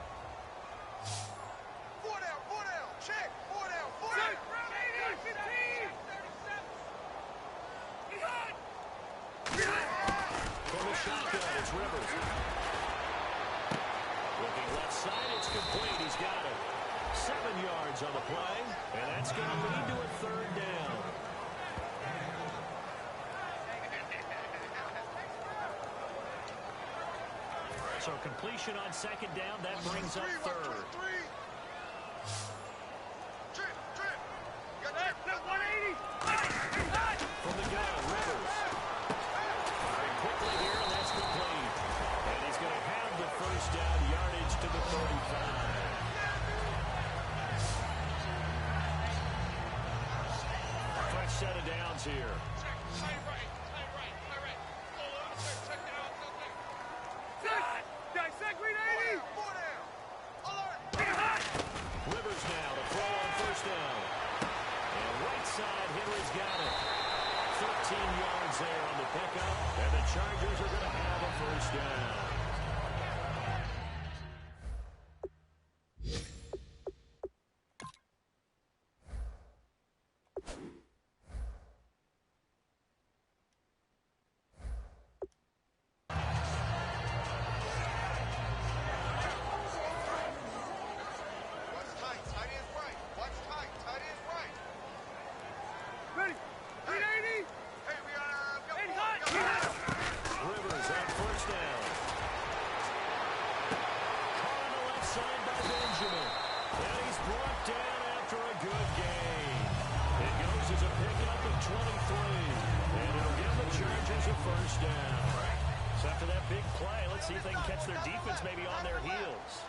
4 down, check, 4 down, 4 down. 15. From the shotgun, it's Rivers. Looking left side, it's complete. He's got it. 7 yards on the play, and that's going to lead to a third down. So completion on second down, that brings up third. From the gun, Rivers. Firing quickly here, and that's complete. And he's going to have the first down, yardage to the 35. Fresh set of downs here. Rivers now to throw on first down. And right side, Henry's got it. 15 yards there on the pickup, and the Chargers are going to have a first down. Rivers on first down. Caught on the left side by Benjamin. And he's brought down after a good gain. It goes as a pickup of 23. And it'll give the Chargers a first down. So after that big play, let's see if they can catch their defense maybe on their heels.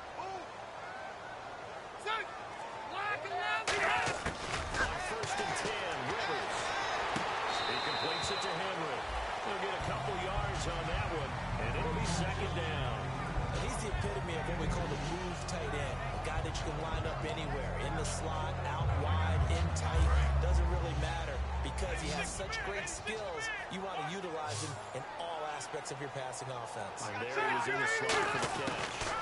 On first and 10, Rivers. He completes it to Henry. He'll get a couple yards on that one, and it'll be second down. He's the epitome of what we call the move tight end. A guy that you can line up anywhere, in the slot, out wide, in tight. Doesn't really matter because he has such great skills. You want to utilize him in all aspects of your passing offense. And there he was in the slot for the catch.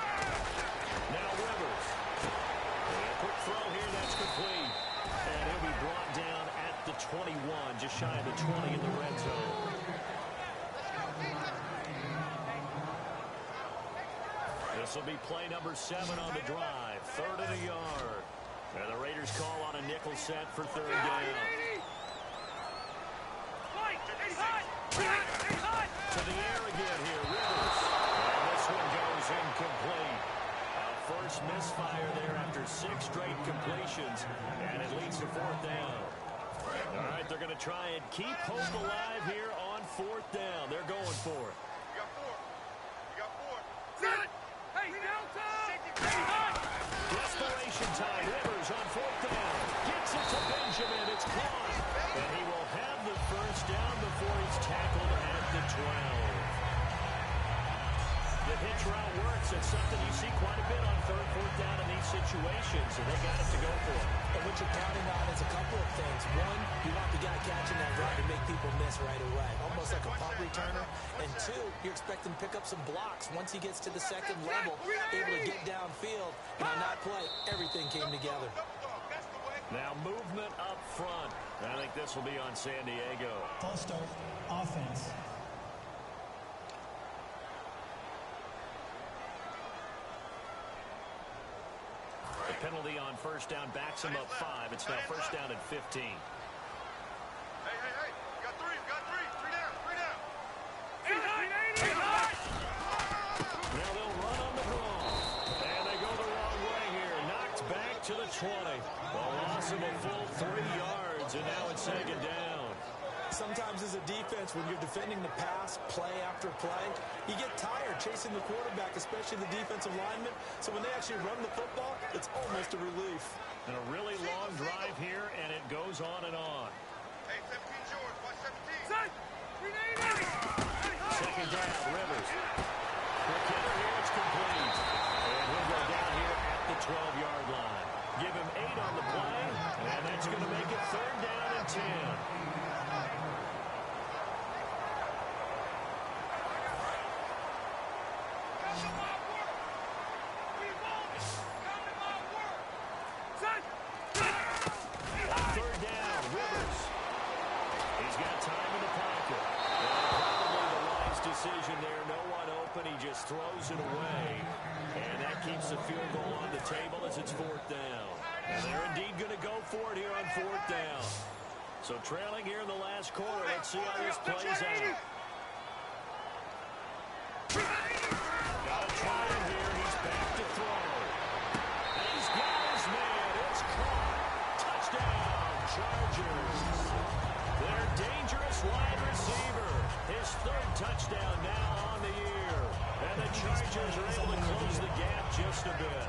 Now Rivers. And a quick throw here, that's complete. And he'll be brought down at the 21, just shy of the 20 in the red zone. This will be play number 7 on the drive. 3rd and a yard. And the Raiders call on a nickel set for 3rd down. To the air again here, Rivers. And this one goes incomplete. First misfire there after 6 straight completions. And it leads to 4th down. All right, they're going to try and keep hope alive here on 4th down. They're going for it. Desperation time. Rivers on 4th down. Gets it to Benjamin. It's caught. And he will have the first down before he's tackled at the 12. The hitch route works. It's something you see quite a bit on 3rd, 4th down in these situations, and they got it to go for it. And what you're counting on is a couple of things. One, you want the guy catching that route to make people miss right away. Almost like like a punt returner. And two, you're expecting to pick up some blocks once he gets to the second level, able to get downfield. And on that play, everything came together. Now movement up front. I think this will be on San Diego. False start, offense. The penalty on first down backs him up 5. It's now first down and 15. Hey. Got three down. Now they'll run on the ball. And they go the wrong way here. Knocked back to the 20. A loss of a full 3 yards, and now it's second down. Sometimes as a defense, when you're defending the pass, play after play, you get tired chasing the quarterback, especially the defensive lineman. So when they actually run the football, it's almost a relief. And a really long drive here, and it goes on and on. Hey, 17 George, watch 17. Second down, Rivers. McKinnon here, it's complete. And he'll go down here at the 12-yard line. Give him 8 on the play, and that's going to make it third down and 10. Third down, Rivers. He's got time in the pocket. Probably the wise decision there. No one open. He just throws it away. And that keeps the field goal on the table as it's fourth down. And they're indeed going to go for it here on fourth down. So trailing here in the last quarter. Let's see how this plays out. Got to try him here. He's back to throw. And he's got his man. It's caught. Touchdown, Chargers. Their dangerous wide receiver. His third touchdown now on the year. And the Chargers are able to close the gap just a bit.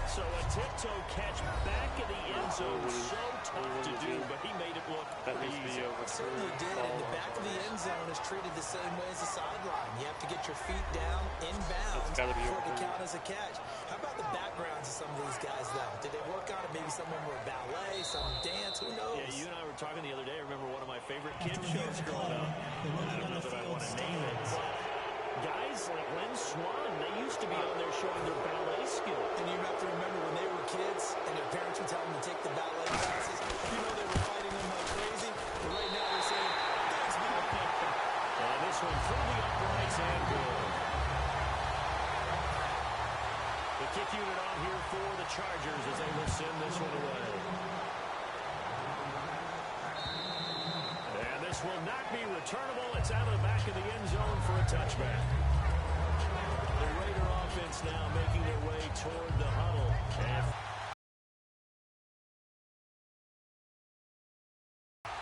So a tiptoe catch back in the end zone. So tough to do, but he made it look pretty easy. Certainly did, and the back of the end zone is treated the same way as the sideline. You have to get your feet down, inbounds, for it to count as a catch. How about the backgrounds of some of these guys, though? Did they work on it? Maybe some of them were ballet, some dance, who knows? Yeah, you and I were talking the other day. I remember one of my favorite kid shows growing up. I don't know that I want to name it, but guys like Lynn Swan, they used to be on there showing their ballet skill. And you have to remember when they were kids and their parents would tell them to take the ballet classes, you know they were fighting them like crazy. But right now they're saying, thanks, man. And this one through the uprights and good. The kick unit on here for the Chargers as they will send this one away. And this will not be returnable. It's out of the back of the end zone for a touchback. The Raider offense now making their way toward the huddle. And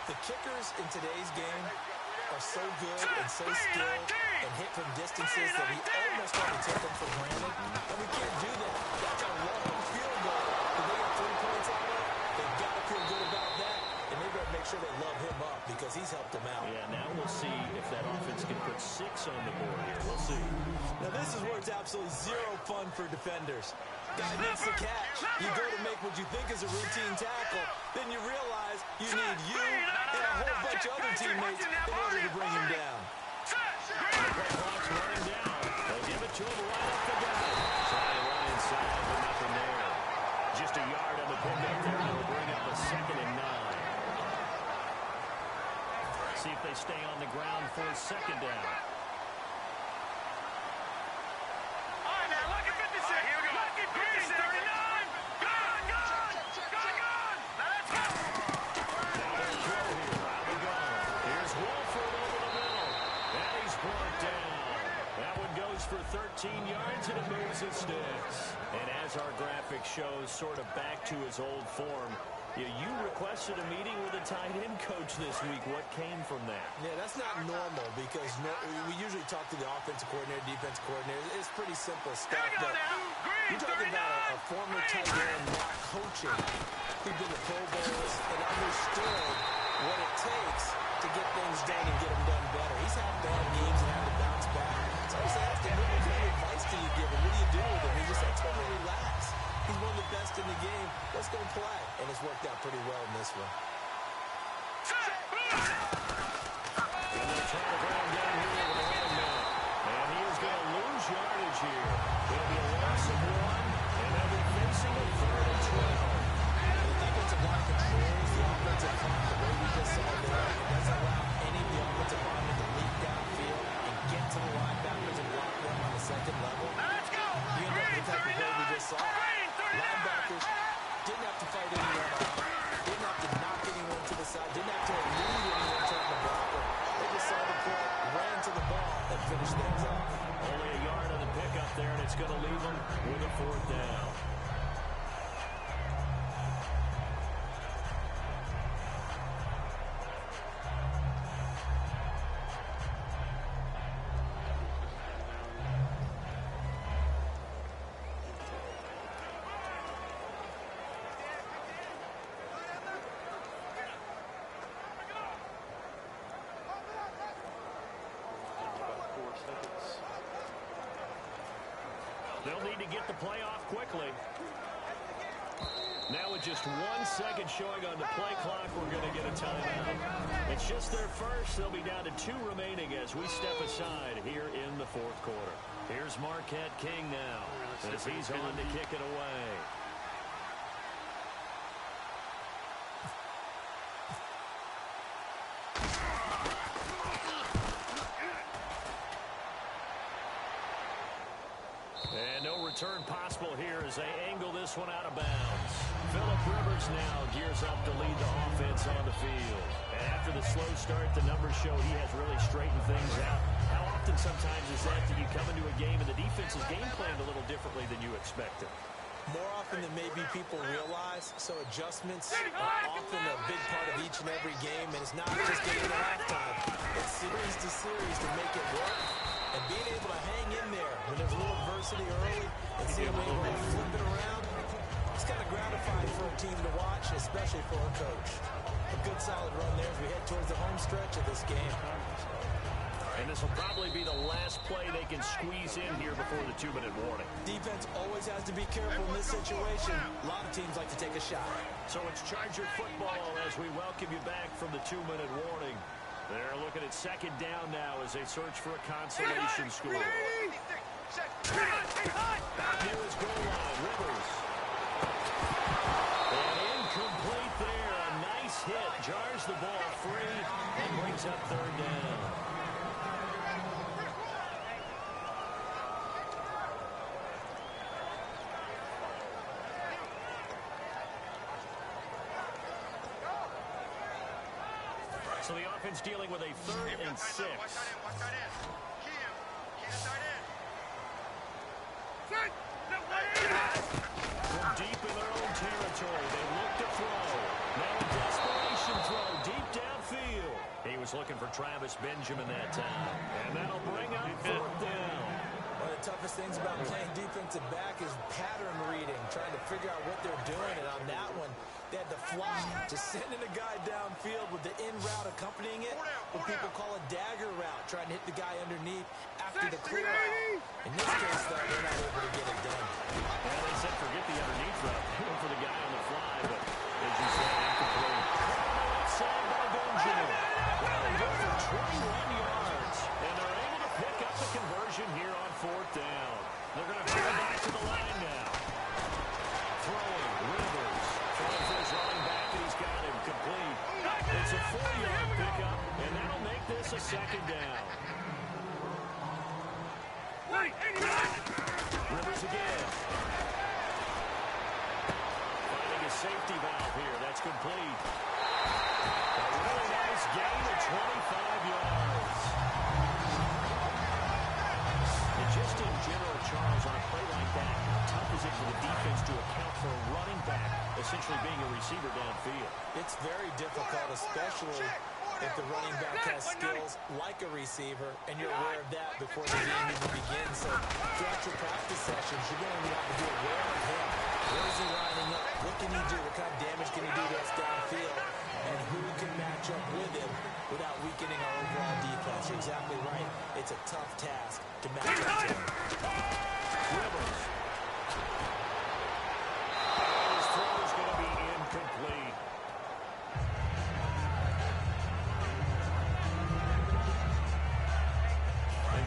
the kickers in today's game are so good and so skilled and hit from distances that we almost want to take them for granted. And we can't do that. That's a long field goal. If they get 3 points out of it, they've got to feel good about that. And they better make sure they love him up because he's helped them out. yeah, now we'll see if that offense can put 6 on the board here. We'll see. Now this is where it's absolutely zero fun for defenders. Guy makes the catch. You go to make what you think is a routine tackle. Then you realize you need you and a whole bunch of other teammates in order to bring him down. Play clock's running down. They'll give it to him right up the gut. Trying to run inside, but nothing there. Just a yard on the pickup there. They'll bring up a 2nd and 9. See if they stay on the ground for a 2nd down. For 13 yards, and it moves his sticks. And as our graphic shows, sort of back to his old form, you requested a meeting with a tight end coach this week. What came from that? Yeah, that's not normal because we usually talk to the offensive coordinator, defensive coordinator. It's pretty simple stuff, but you're talking about a former tight end not coaching who'd been to Pro Bowls and understood what it takes to get things done and get them done better. He's had bad games and had to bounce back. So I was asking him, what kind of advice do you give him? What do you do with him? He just said, totally relax. He's one of the best in the game. Let's go play. And it's worked out pretty well in this one. And they're trying to go playing down here with a minute. And he is going to lose yardage here. It'll be a loss of 1, and they'll be facing a 3rd and 12. The defensive line controls the offensive front the way we just saw there. It doesn't allow any of the offensive linemen to leak downfield and get to the linebackers and block them on the second level. Let's go! You end up with the type of play we just saw. Linebackers didn't have to fight anyone out, didn't have to knock anyone to the side, didn't have to elude anyone trying to block them. They just saw the play, ran to the ball, and finished things off. Only a yard on the pickup there, and it's going to leave them with a 4th down. They'll need to get the play off quickly. Now with just 1 second showing on the play clock, we're going to get a timeout. It's just their first. They'll be down to 2 remaining as we step aside here in the 4th quarter. Here's Marquette King now as he's on to kick it away. And no return possible here as they angle this one out of bounds. Phillip Rivers now gears up to lead the offense on the field. And after the slow start, the numbers show he has really straightened things out. How often sometimes is that you come into a game and the defense is game planned a little differently than you expected? More often than maybe people realize, so adjustments are often a big part of each and every game, and it's not just getting to halftime. It's series to series to make it work, and being able to hang in there when there's a little adversity early and seeing them able to flip it around, it's kind of gratifying for a team to watch, especially for a coach. A good solid run there as we head towards the home stretch of this game. And this will probably be the last play they can squeeze in here before the 2-minute warning. Defense always has to be careful in this situation. A lot of teams like to take a shot. So it's Charger football as we welcome you back from the 2-minute warning. They're looking at 2nd down now as they search for a consolation score. Back near his goal line, Rivers. And incomplete there. A nice hit. Jars the ball free and brings up 3rd down. So the offense dealing with a 3rd and 6. Watch that in. Key the tight end. From deep in their own territory, they look to throw. Now a desperation throw deep downfield. He was looking for Travis Benjamin that time. And that'll bring up 4th down. One of the toughest things about playing defensive back is pattern reading, trying to figure out what they're doing. And on that one, they had the fly, just sending a guy downfield with the in route accompanying it, what people call a dagger route, trying to hit the guy underneath after the clear out. In this case, though, they're not able to get it done. Well, they said forget the underneath route. Going for the guy on the fly, but as you said, incomplete. Saved by Benjamin. Well, they go for 21 yards, and they're able to pick up the conversion here on 4th down. They're going to go back to the line now. Throwing, Rivers. Throwing for his running back, and he's got him complete. It's a 4-yard pickup, and that'll make this a 2nd down. Rivers again. Finding a safety valve here. That's complete. A really nice gain of 25 yards. And just in general, Charles, on a play like that, how tough is it for the defense to account for a running back essentially being a receiver downfield? It's very difficult, especially if the running back has skills like a receiver, and you're aware of that before the game even begins. So throughout your practice sessions, you're going to have to be aware of him. Where is he lining up? What can he do? What kind of damage can he do to us downfield? And who can match up with him without weakening our overall defense? You're exactly right. It's a tough task to match up to him. Rivers. His throw is going to be incomplete.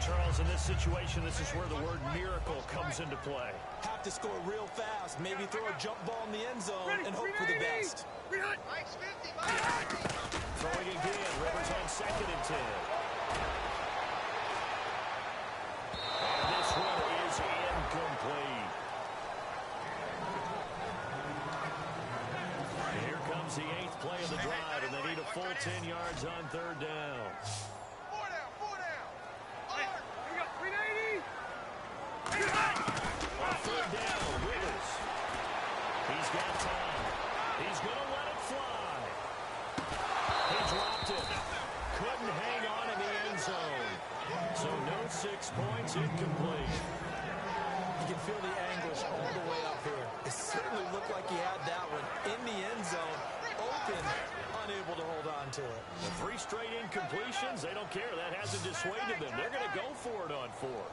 And Charles, in this situation, this is where the word miracle comes into play. Have to score real fast. Maybe throw a jump ball in the end zone and hope for the best. Throwing again. Rivers on 2nd and 10. And this one is incomplete. And here comes the 8th play of the drive, and they need a full 10 yards on 3rd down. On 3rd down, Rivers. He's got time. He's going to let it fly. He dropped it. Couldn't hang on in the end zone. So no 6 points, incomplete. You can feel the anguish all the way up here. It certainly looked like he had that one in the end zone, open, unable to hold on to it. The 3 straight incompletions, they don't care. That hasn't dissuaded them. They're going to go for it on 4th.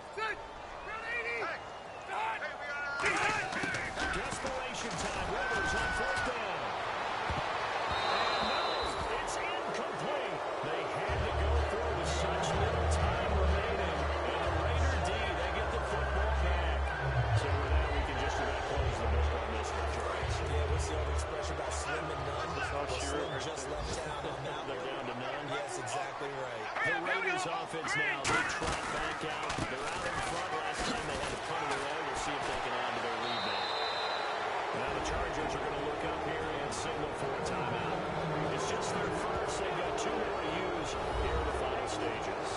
Desperation time. Rivers on 4th down. And no, it's incomplete. They had to go for it with such little time remaining. And the Raider D, they get the football back. So with that, we can just about close the book on this one, Charles. Yeah, what's the old expression about slim and none? Well, Slim just left town on that one. They're down to none. Yes, exactly right. The Raiders offense now, they trot back out. They're out in front. Last time they had to punt it away. We'll see if they can add to their lead now. Now the Chargers are going to look up here and signal for a timeout. It's just their first. They've got 2 more to use here in the final stages.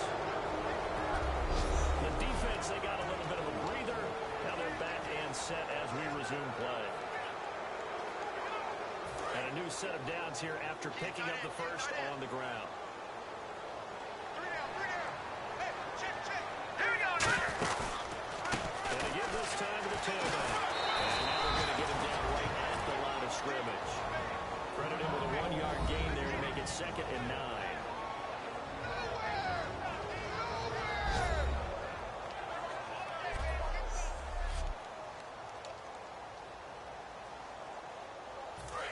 The defense, they got a little bit of a breather. Now they're back and set as we resume play. And a new set of downs here after picking up the first on the ground. And again this time to the tailback. And now they're going to get him down right at the line of scrimmage. Credit him with a 1-yard gain there to make it 2nd and 9.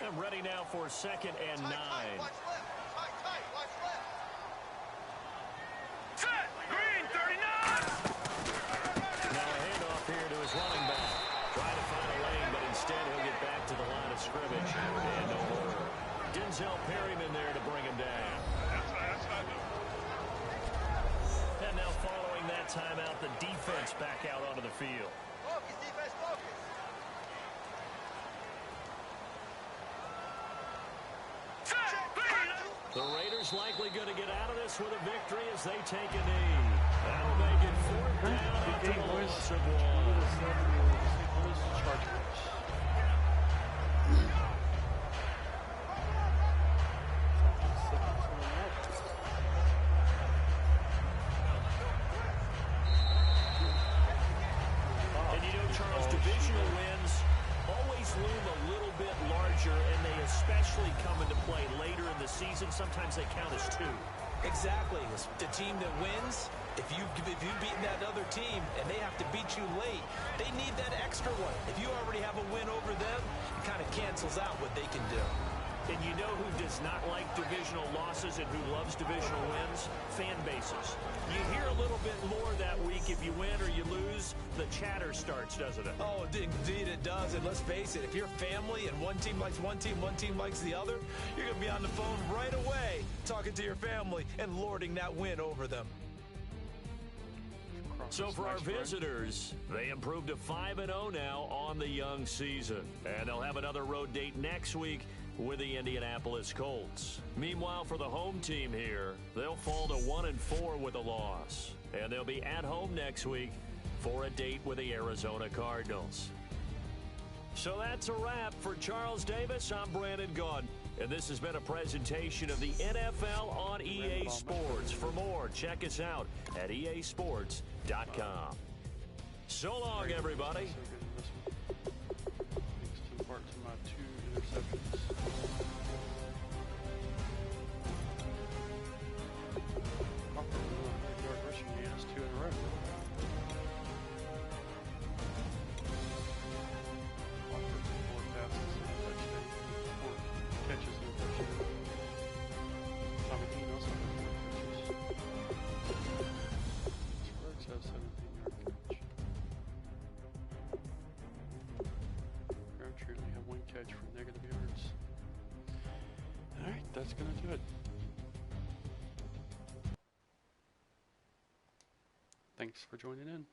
I'm ready now for 2nd and 9. Green 39. Now a handoff here to his running back. Trying to find a lane, but instead he'll get back to the line of scrimmage. And no more. Denzel Perryman there to bring him down. And now following that timeout, the defense back out onto the field. Focus, defense, focus. The Raiders likely going to get out of this with a victory as they take a knee. That'll make it 4th down after the loss of 1. And you know, Charles, divisional wins always loom a little bit larger, and they especially come into play later in the season. Sometimes they count as 2. Exactly. The team that wins, if you've beaten that other team and they have to beat you late, they need that extra one. If you already have a win over them, it kind of cancels out what they can do. And you know who does not like divisional losses and who loves divisional wins? Fan bases. You hear a little bit more that week if you win or you lose. The chatter starts, doesn't it? Oh, indeed it does. And let's face it, if you're family and one team likes one team likes the other, you're going to be on the phone right away talking to your family and lording that win over them. So for our visitors, they improved to 5-0 now on the young season. And they'll have another road date next week with the Indianapolis Colts. Meanwhile, for the home team here, they'll fall to 1-4 with a loss. And they'll be at home next week for a date with the Arizona Cardinals. So that's a wrap. For Charles Davis, I'm Brandon Gaudin. And this has been a presentation of the NFL on EA Sports. For more, check us out at easports.com. So long, everybody. Thanks to Bart to my 2 interceptions. Crawford with a 100-yard rushing gain. That's 2 in a row. Crawford 4 passes and a touchdown. 4 catches and a touchdown. Tommy Dean also had 4 catches. That's right. a 17-yard catch. Crabtree only had 1 catch for negative yards. Alright, that's going to do it. Thanks for joining in.